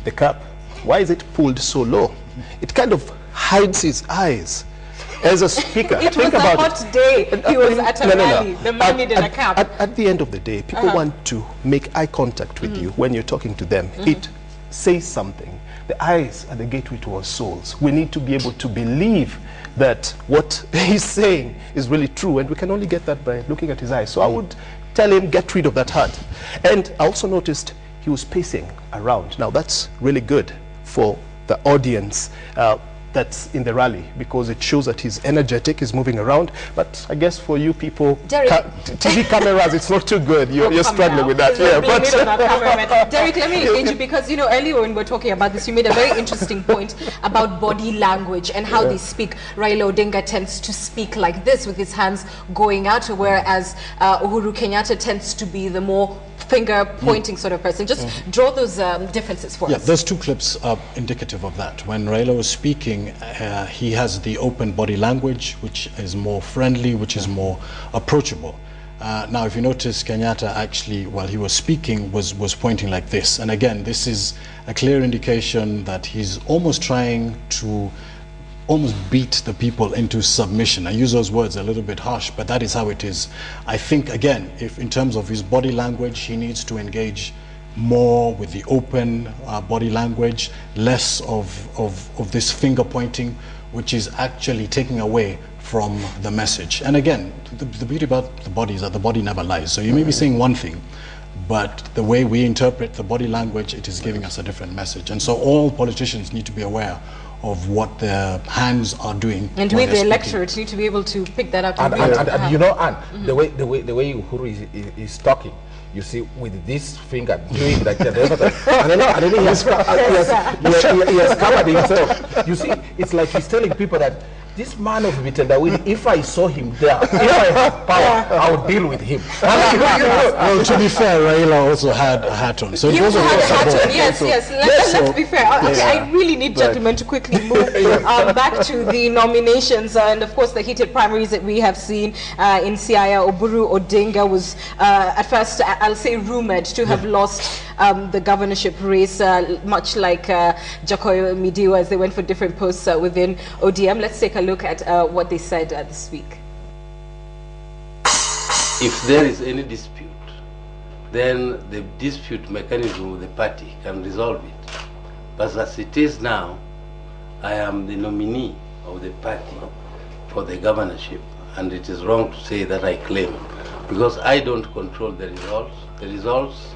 the cap, why is it pulled so low? It kind of hides his eyes. As a speaker, it was a hot day. He was at a rally. The man needed a cap. At the end of the day, people want to make eye contact with you when you're talking to them. It says something. The eyes are the gateway to our souls. We need to be able to believe that what he's saying is really true, and we can only get that by looking at his eyes. So I would tell him, get rid of that heart. And I also noticed he was pacing around. Now that's really good for the audience that's in the rally, because it shows that he's energetic, he's moving around. But I guess for you people, TV cameras, it's not too good. You're struggling with that. Yeah, but Derek, let me engage you, because you know earlier when we were talking about this, you made a very interesting point about body language and how they speak. Raila Odinga tends to speak like this with his hands going out, whereas Uhuru Kenyatta tends to be the more finger pointing sort of person. Just draw those differences for us. There's two clips indicative of that. When Raila was speaking, he has the open body language, which is more friendly, which is more approachable. Now, if you notice, Kenyatta actually, while he was speaking, was pointing like this. And again, this is a clear indication that he's almost trying to almost beat the people into submission. I use those words a little bit harsh, but that is how it is. I think, again, if in terms of his body language, he needs to engage more with the open body language, less of this finger pointing, which is actually taking away from the message. And again, the beauty about the body is that the body never lies. So you may be saying one thing, but the way we interpret the body language, it is giving us a different message. And so all politicians need to be aware of what their hands are doing. And we, the electorate, need to be able to pick that up. And you know, Anne, the way Uhuru is talking, you see, with this finger doing like that, and then he has covered himself. You see, it's like he's telling people that this man of Vitendawili, if I saw him there, if I have power, I would deal with him. Well, to be fair, Raila also had a hat on. So he also had a hat on, yes. Let's be fair. I really need gentlemen to quickly move back to the nominations and, of course, the heated primaries that we have seen in Siaya. Oburu Odinga was, at first, I'll say, rumored to have lost the governorship race, much like Jacoyo Midiwo, as they went for different posts within ODM. Let's take a look at what they said this week. If there is any dispute, then the dispute mechanism of the party can resolve it. But as it is now, I am the nominee of the party for the governorship, and it is wrong to say that I claim, because I don't control the results. The results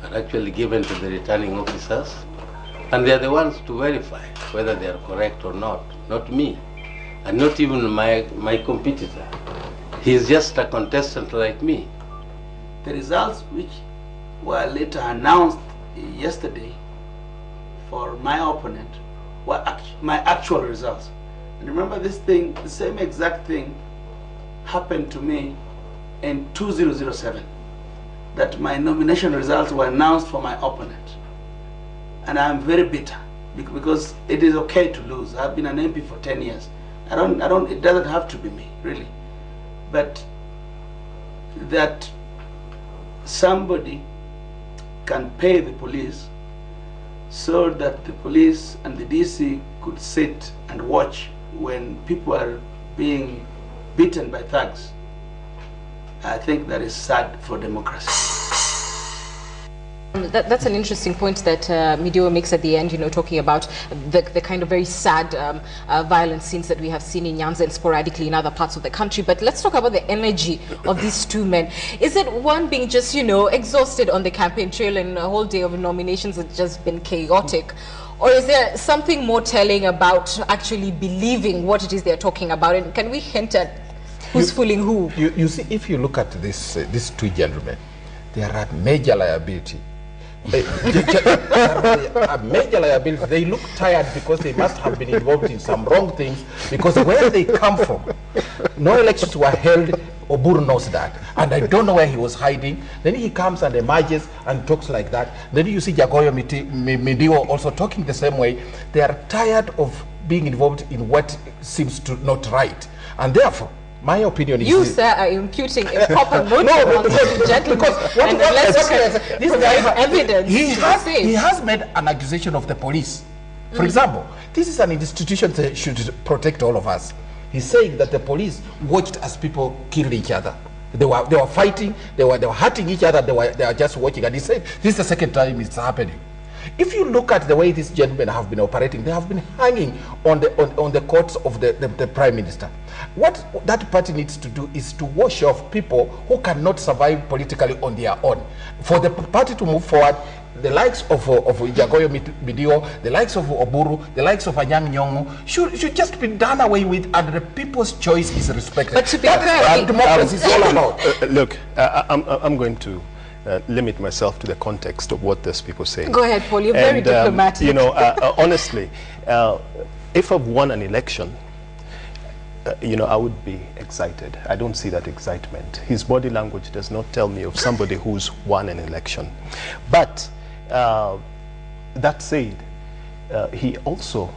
are actually given to the returning officers, and they are the ones to verify whether they are correct or not me, and not even my competitor. He is just a contestant like me. The results which were later announced yesterday for my opponent were my actual results. And remember this thing, the same exact thing happened to me in 2007, that my nomination results were announced for my opponent. And I'm very bitter because it is okay to lose. I've been an MP for 10 years. It doesn't have to be me, really. But that somebody can pay the police so that the police and the DC could sit and watch when people are being beaten by thugs, I think that is sad for democracy. That's an interesting point that Midiwo makes at the end, talking about the kind of very sad violent scenes that we have seen in Nyanza and sporadically in other parts of the country. But let's talk about the energy of these two men. Is it one being just, exhausted on the campaign trail and a whole day of nominations has just been chaotic? Or is there something more telling about actually believing what it is they're talking about? And can we hint at who's fooling who? You see, if you look at these two gentlemen, they are a major liability. A major liability. They look tired because they must have been involved in some wrong things, because where they come from, no elections were held. Oburu knows that, and I don't know where he was hiding. Then he comes and emerges and talks like that. Then you see Jacoyo Midiwo also talking the same way. They are tired of being involved in what seems to not right, and therefore my opinion is... You, sir, are imputing a proper motive on the gentleman. Because this evidence. He has made an accusation of the police. For example, this is an institution that should protect all of us. He's saying that the police watched as people killed each other. They were fighting, they were hurting each other, they were just watching. And he said, this is the second time it's happening. If you look at the way these gentlemen have been operating, they have been hanging on the courts of the Prime Minister. What that party needs to do is to wash off people who cannot survive politically on their own. For the party to move forward, the likes of Jacoyo Midiwo, the likes of Oburu, the likes of Anyang' Nyong'o should just be done away with, and the people's choice is respected. But to be fair, democracy is all about. Look, I'm going to limit myself to the context of what these people say. Go ahead, Paul. You're very diplomatic. Honestly, if I've won an election, I would be excited. I don't see that excitement. His body language does not tell me of somebody who's won an election. But that said, he also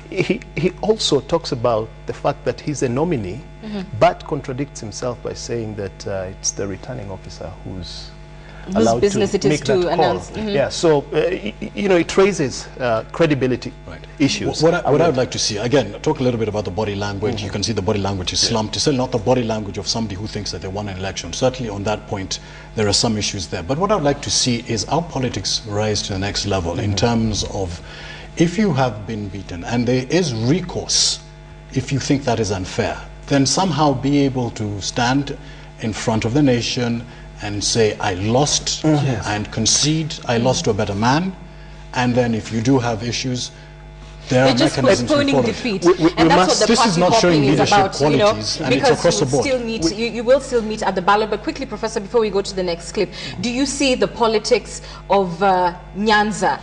he also talks about the fact that he's a nominee, but contradicts himself by saying that it's the returning officer who's allowed business to it is make to that announce. call. Yeah, so it raises credibility issues. What I would like to see, again, talk a little bit about the body language. You can see the body language is slumped. It's still not the body language of somebody who thinks that they won an election. Certainly on that point, there are some issues there. But what I'd like to see is our politics rise to the next level in terms of, if you have been beaten and there is recourse, if you think that is unfair, then somehow be able to stand in front of the nation and say, I lost and concede, I lost to a better man. And then if you do have issues, there are mechanisms to follow. Defeat. And that's what the this party is not showing leadership about, qualities, and it's across the board. You will still meet at the ballot. But quickly, Professor, before we go to the next clip, do you see the politics of Nyanza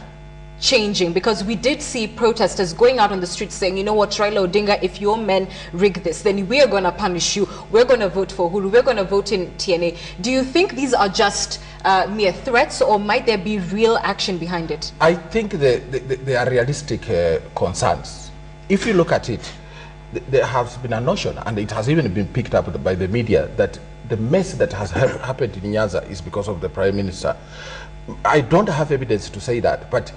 changing? Because we did see protesters going out on the streets saying, you know what, Raila Odinga, if your men rig this, then we are going to punish you. We're going to vote for Uhuru. We're going to vote in TNA. Do you think these are just mere threats, or might there be real action behind it? I think they are realistic concerns. If you look at it, there has been a notion, and it has even been picked up by the media, that the mess that has happened in Nyanza is because of the Prime Minister. I don't have evidence to say that, but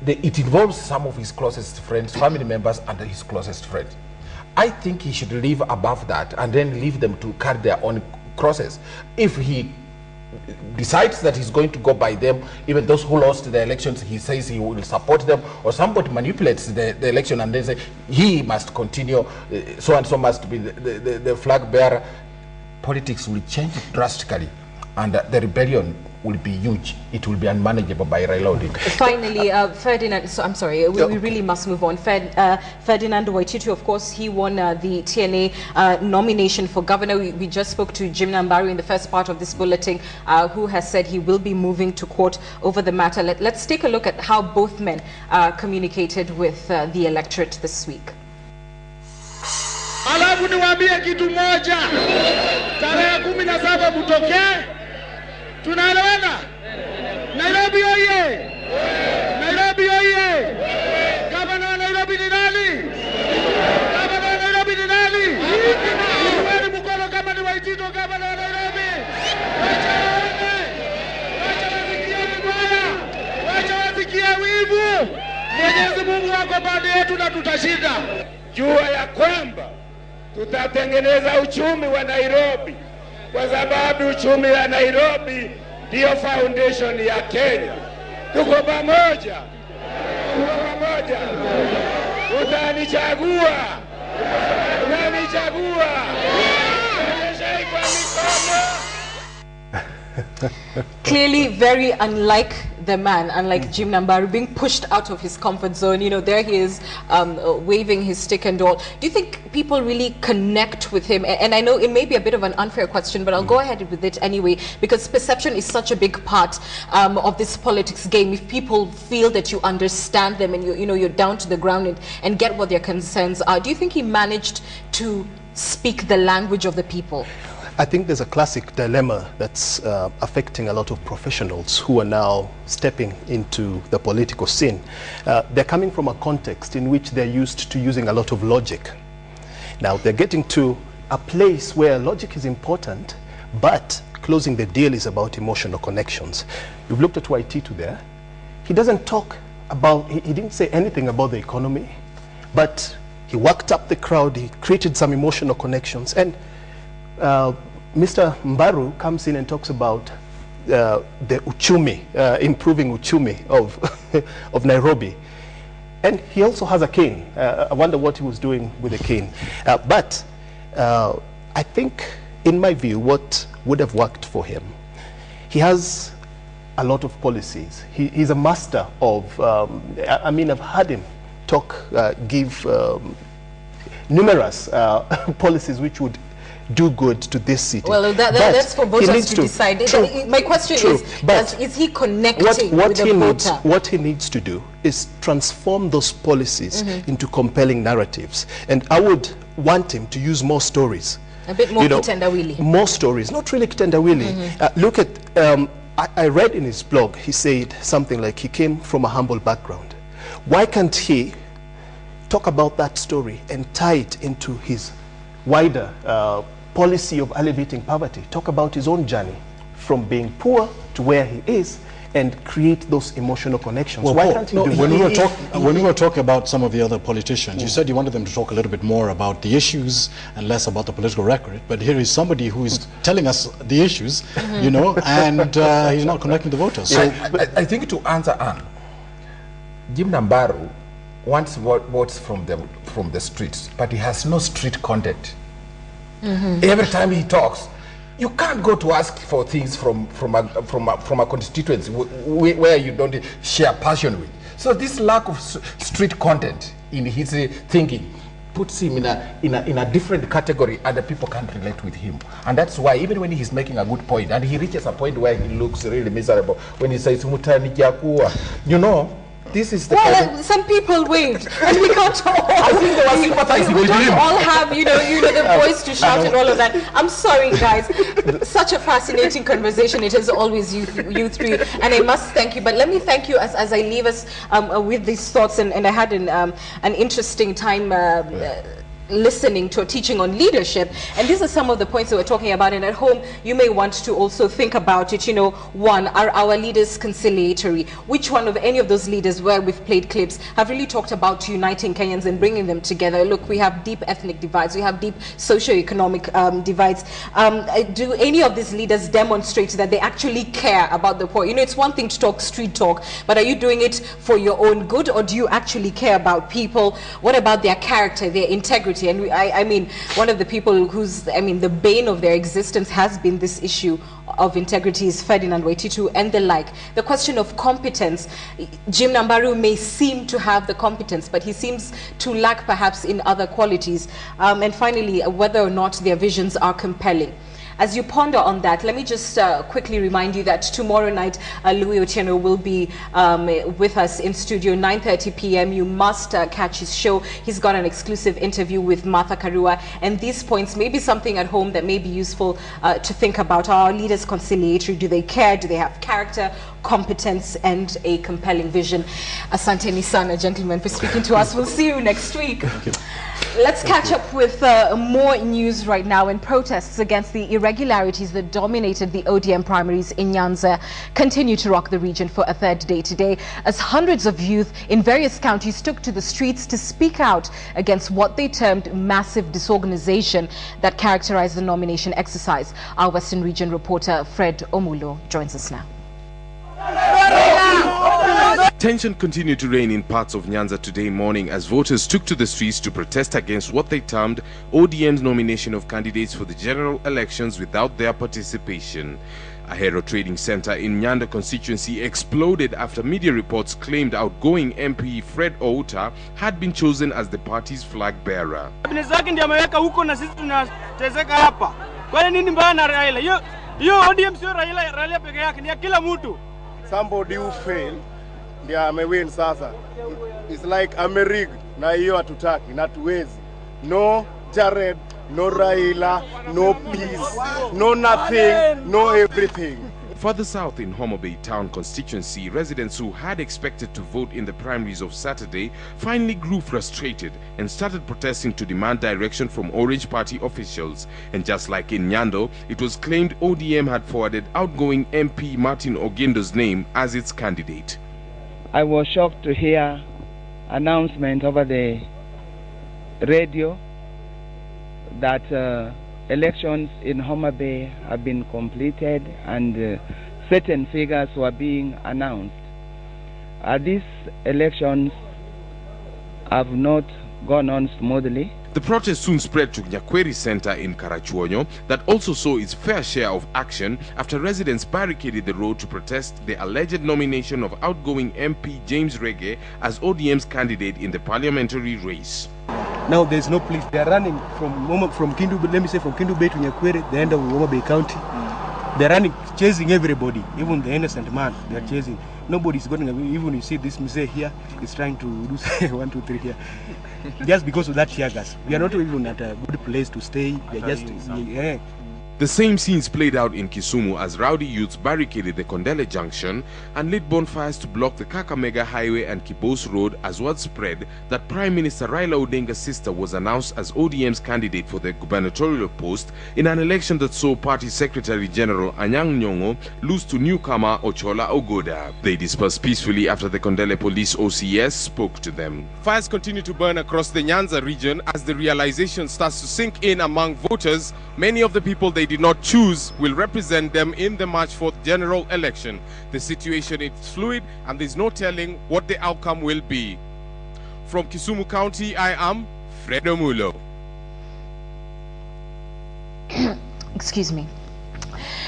it involves some of his closest friends, family members, and his closest friends. I think he should live above that and then leave them to carry their own crosses. If he decides that he's going to go by them, even those who lost the elections, he says he will support them, or somebody manipulates the election and then say he must continue, so and so must be the flag bearer, politics will change drastically, and the rebellion will be huge. It will be unmanageable by Raila Odinga. Finally, Ferdinand, so I'm sorry, we really must move on. Ferdinand Waititu, of course, he won the TNA nomination for governor. We just spoke to Jim Nambaru in the first part of this bulletin, who has said he will be moving to court over the matter. Let's take a look at how both men communicated with the electorate this week. Alafu niwaambie kitu moja, tarehe 17 mtokee. Tunaelewana? Nairobi oye! Nairobi oye! Gavana wa Nairobi ni nani? Gavana wa Nairobi ni nani? Inueni mkono kama ni Waititu gavana wa Nairobi. Wacha waone. Wacha wasikie vibaya. Wacha wasikie wivu. Mwenyezi Mungu wako pande yetu na tutashinda. Jua ya kwamba tutatengeneza uchumi wa Nairobi, kwa sababu uchumi wa Nairobi ndio foundation ya Kenya. Tuko pamoja, tuko pamoja. Utanichagua, utanichagua. Onyesha kwa mikono. Clearly very unlike the man, unlike Jim Nambaru, being pushed out of his comfort zone. You know, there he is waving his stick and all. Do you think people really connect with him? And I know it may be a bit of an unfair question, but I'll go ahead with it anyway, because perception is such a big part of this politics game. If people feel that you understand them and you're down to the ground and get what their concerns are, do you think he managed to speak the language of the people? I think there's a classic dilemma that's affecting a lot of professionals who are now stepping into the political scene. They're coming from a context in which they're used to using a lot of logic. Now they're getting to a place where logic is important, but closing the deal is about emotional connections. You've looked at Waititu there. He doesn't talk about, he didn't say anything about the economy, but he worked up the crowd, he created some emotional connections, and Mr. Mbaru comes in and talks about the uchumi, improving uchumi of Nairobi. And he also has a cane. I wonder what he was doing with a cane. But I think, in my view, what would have worked for him, he has a lot of policies. He's a master of, I mean, I've had him talk, give numerous policies which would do good to this city. Well, that's for voters to decide. True, my question is he connecting with the voter? What he needs to do is transform those policies into compelling narratives. And I would want him to use more stories. A bit more kitendawili. More stories, not really kitendawili. Look at, I read in his blog, he said something like he came from a humble background. Why can't he talk about that story and tie it into his wider policy of alleviating poverty? Talk about his own journey from being poor to where he is and create those emotional connections. Well, Why Paul, can't he no, do when that? we were talking about some of the other politicians, you said you wanted them to talk a little bit more about the issues and less about the political record. But here is somebody who is telling us the issues, you know, and he's not connecting the voters. So, I think to answer Anne, Jim Nambaru wants votes from the streets, but he has no street content. Every time he talks, you can't go to ask for things from a constituency where you don't share passion with. So this lack of street content in his thinking puts him in a different category, and the people can't relate with him. And that's why even when he's making a good point, and he reaches a point where he looks really miserable, when he says, you know, this is the some people waved, and we can't all. I think they were sympathizing we with don't him. all have, you know, the voice to shout and all of that. I'm sorry, guys. Such a fascinating conversation. It is always you three, and I must thank you. But let me thank you as I leave us with these thoughts. And I had an interesting time. Listening to a teaching on leadership, and these are some of the points that we're talking about. And at home, you may want to also think about it. You know, one, are our leaders conciliatory? Which one of any of those leaders where we've played clips have really talked about uniting Kenyans and bringing them together? Look, we have deep ethnic divides, we have deep socio-economic divides. Do any of these leaders demonstrate that they actually care about the poor? You know, it's one thing to talk street talk, but are you doing it for your own good, or do you actually care about people? What about their character, their integrity? And I mean, one of the people who's, the bane of their existence has been this issue of integrity is Ferdinand Waititu and the like. The question of competence, Jim Nambaru may seem to have the competence, but he seems to lack perhaps in other qualities. And finally, whether or not their visions are compelling. As you ponder on that, let me just quickly remind you that tomorrow night, Louis Otieno will be with us in studio, 9:30 p.m. You must catch his show. He's got an exclusive interview with Martha Karua, and these points may be something at home that may be useful to think about. Are our leaders conciliatory? Do they care? Do they have character, competence, and a compelling vision? Asante Nisana, gentlemen, for speaking to us. We'll see you next week. Thank you. Let's catch up with more news right now. And protests against the irregularities that dominated the ODM primaries in Nyanza continue to rock the region for a third day today, as hundreds of youth in various counties took to the streets to speak out against what they termed massive disorganization that characterized the nomination exercise. Our Western Region reporter Fred Omulo joins us now. Tension continued to reign in parts of Nyanza today morning as voters took to the streets to protest against what they termed ODM's nomination of candidates for the general elections without their participation. Ahero Trading Center in Nyanda constituency exploded after media reports claimed outgoing MP Fred Outa had been chosen as the party's flag bearer. Somebody who failed ndiye amewin sasa. It's like amerig na hiyo hatutaki na tuwezi. No Jared, no Raila, no peace, no nothing, no everything. Further south in Homa Bay town constituency, residents who had expected to vote in the primaries of Saturday finally grew frustrated and started protesting to demand direction from Orange Party officials. And just like in Nyando, it was claimed ODM had forwarded outgoing MP Martin Ogendo's name as its candidate. I was shocked to hear announcement over the radio that elections in Homa Bay have been completed and certain figures were being announced. These elections have not gone on smoothly. The protest soon spread to Nyakweri Center in Karachuonyo that also saw its fair share of action after residents barricaded the road to protest the alleged nomination of outgoing MP James Rege as ODM's candidate in the parliamentary race. Now there's no police. They're running from Kindu, let me say from Kindu Bay to Nyakweri, the end of Homa Bay County. They're running, chasing everybody, even the innocent man. They're chasing. Nobody's going away. Even you see this Muse here is trying to do 1, 2, 3 here. Just because of that tear gas. We are not even at a good place to stay. We are just, The same scenes played out in Kisumu as rowdy youths barricaded the Kondele Junction and lit bonfires to block the Kakamega Highway and Kibos Road as word spread that Prime Minister Raila Odinga's sister was announced as ODM's candidate for the gubernatorial post in an election that saw Party Secretary General Anyang' Nyong'o lose to newcomer Ochola Ogoda. They dispersed peacefully after the Kondele Police OCS spoke to them. Fires continue to burn across the Nyanza region as the realization starts to sink in among voters. Many of the people they did not choose will represent them in the March 4th general election. The situation is fluid and there's no telling what the outcome will be. From Kisumu County, I am Fredo Mulo. Excuse me.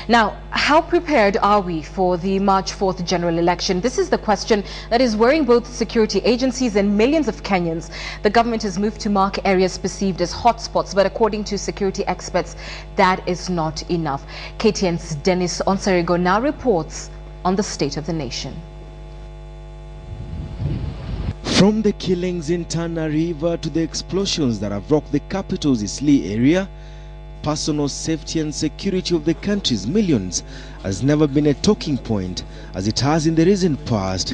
Now, how prepared are we for the March 4th general election? This is the question that is worrying both security agencies and millions of Kenyans. The government has moved to mark areas perceived as hotspots, but according to security experts, that is not enough. KTN's Dennis Onsarigo now reports on the state of the nation. From the killings in Tana River to the explosions that have rocked the capital's Isli area, personal safety and security of the country's millions has never been a talking point as it has in the recent past.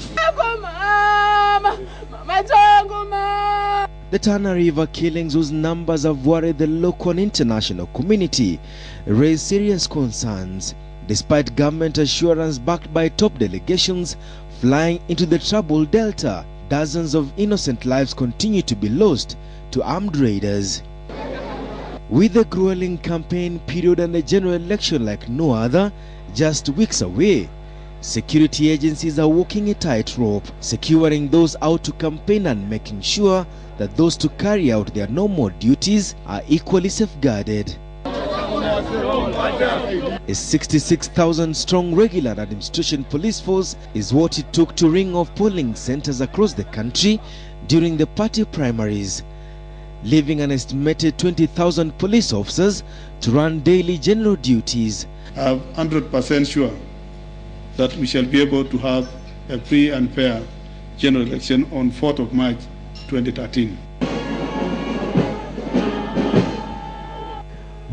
The Tana River killings, whose numbers have worried the local and international community, raised serious concerns. Despite government assurance backed by top delegations flying into the troubled delta, dozens of innocent lives continue to be lost to armed raiders. With the grueling campaign period and a general election like no other just weeks away, security agencies are walking a tightrope, securing those out to campaign and making sure that those to carry out their normal duties are equally safeguarded. A 66,000-strong regular administration police force is what it took to ring off polling centers across the country during the party primaries, leaving an estimated 20,000 police officers to run daily general duties. I'm 100% sure that we shall be able to have a free and fair general election on 4th of March 2013.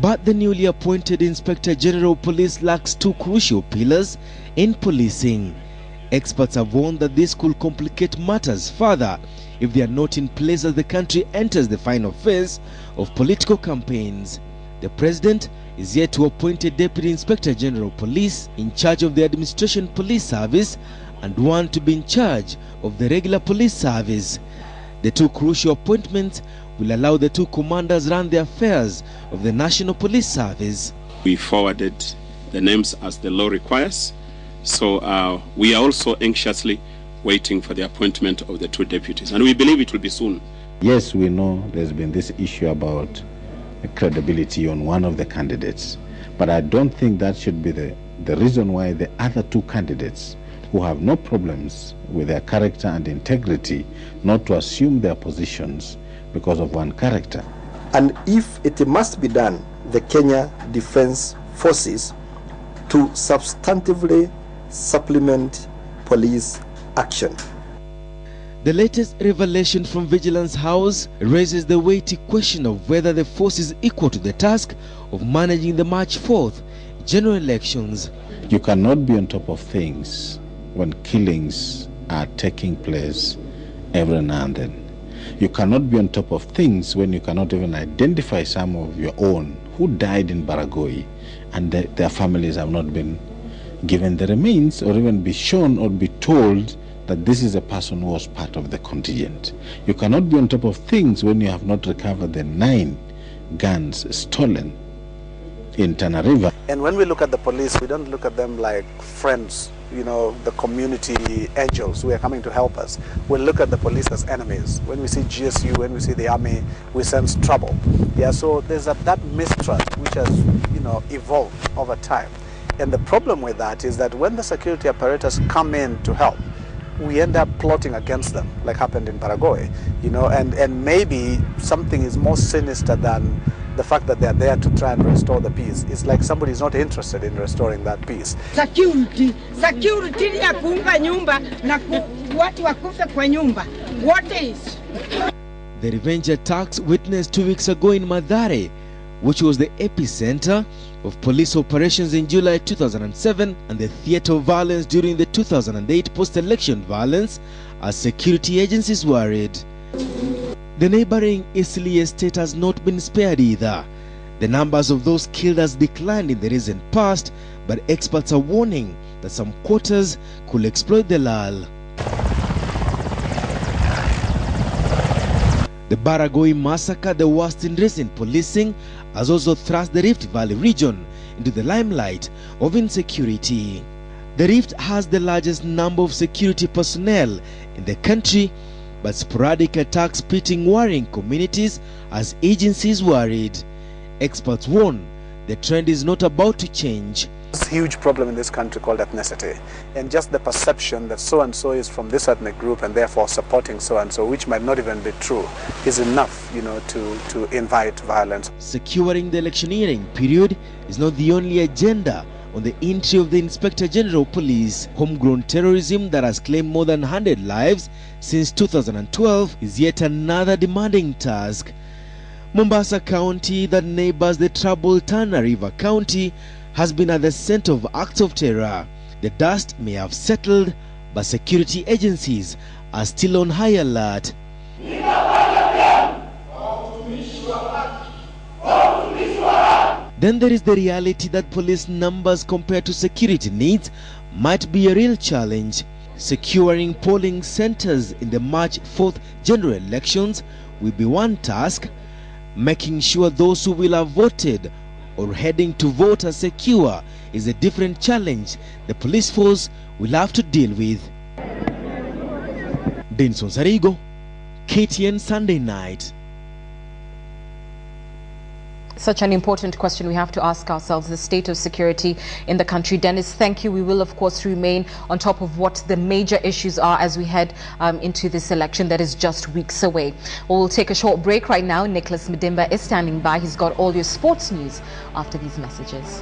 But the newly appointed Inspector General of Police lacks two crucial pillars in policing. Experts have warned that this could complicate matters further if they are not in place as the country enters the final phase of political campaigns. The president is yet to appoint a Deputy Inspector General of Police in charge of the Administration Police Service and one to be in charge of the regular police service. The two crucial appointments will allow the two commanders run the affairs of the National Police Service. We forwarded the names as the law requires, so we are also anxiously waiting for the appointment of the two deputies, and we believe it will be soon. Yes, we know there's been this issue about the credibility on one of the candidates, but I don't think that should be the reason why the other two candidates, who have no problems with their character and integrity, not to assume their positions because of one character. And if it must be done, the Kenya Defence Forces to substantively supplement police action. The latest revelation from Vigilance House raises the weighty question of whether the force is equal to the task of managing the March 4th general elections. You cannot be on top of things when killings are taking place every now and then. You cannot be on top of things when you cannot even identify some of your own who died in Baragoi and their families have not been given the remains or even be shown or be told that this is a person who was part of the contingent. You cannot be on top of things when you have not recovered the 9 guns stolen in Tana River. And when we look at the police, we don't look at them like friends, you know, the community angels who are coming to help us. We look at the police as enemies. When we see GSU, when we see the army, we sense trouble. Yeah, so there's that mistrust which has, you know, evolved over time. And the problem with that is that when the security apparatus come in to help, we end up plotting against them, like happened in Paraguay, you know, and maybe something is more sinister than the fact that they're there to try and restore the peace. It's like somebody's not interested in restoring that peace. Security ya kuunga nyumba na watu wakufe kwa nyumba. What is? The revenge attacks witnessed 2 weeks ago in Mathare which was the epicenter of police operations in July 2007 and the theater of violence during the 2008 post-election violence, as security agencies worried. The neighboring Eastleigh estate has not been spared either. The numbers of those killed has declined in the recent past, but experts are warning that some quarters could exploit the lull. The Baragoi massacre, the worst in recent policing, has also thrust the Rift Valley region into the limelight of insecurity. The Rift has the largest number of security personnel in the country, but sporadic attacks pitting warring communities as agencies worried. Experts warn the trend is not about to change. There's a huge problem in this country called ethnicity, and just the perception that so-and-so is from this ethnic group and therefore supporting so-and-so, which might not even be true, is enough, to invite violence. Securing the electioneering period is not the only agenda on the entry of the Inspector General of Police. Homegrown terrorism that has claimed more than 100 lives since 2012 is yet another demanding task. Mombasa County, that neighbors the troubled Tana River County, has been at the center of acts of terror. The dust may have settled, but security agencies are still on high alert. Then there is the reality that police numbers compared to security needs might be a real challenge. Securing polling centers in the March 4th general elections will be one task. Making sure those who will have voted or heading to vote are secure is a different challenge the police force will have to deal with. Denson Sarigo, KTN Sunday Night. Such an important question we have to ask ourselves, the state of security in the country. Dennis, thank you. We will, of course, remain on top of what the major issues are as we head into this election that is just weeks away. We'll take a short break right now. Nicholas Medimba is standing by. He's got all your sports news after these messages.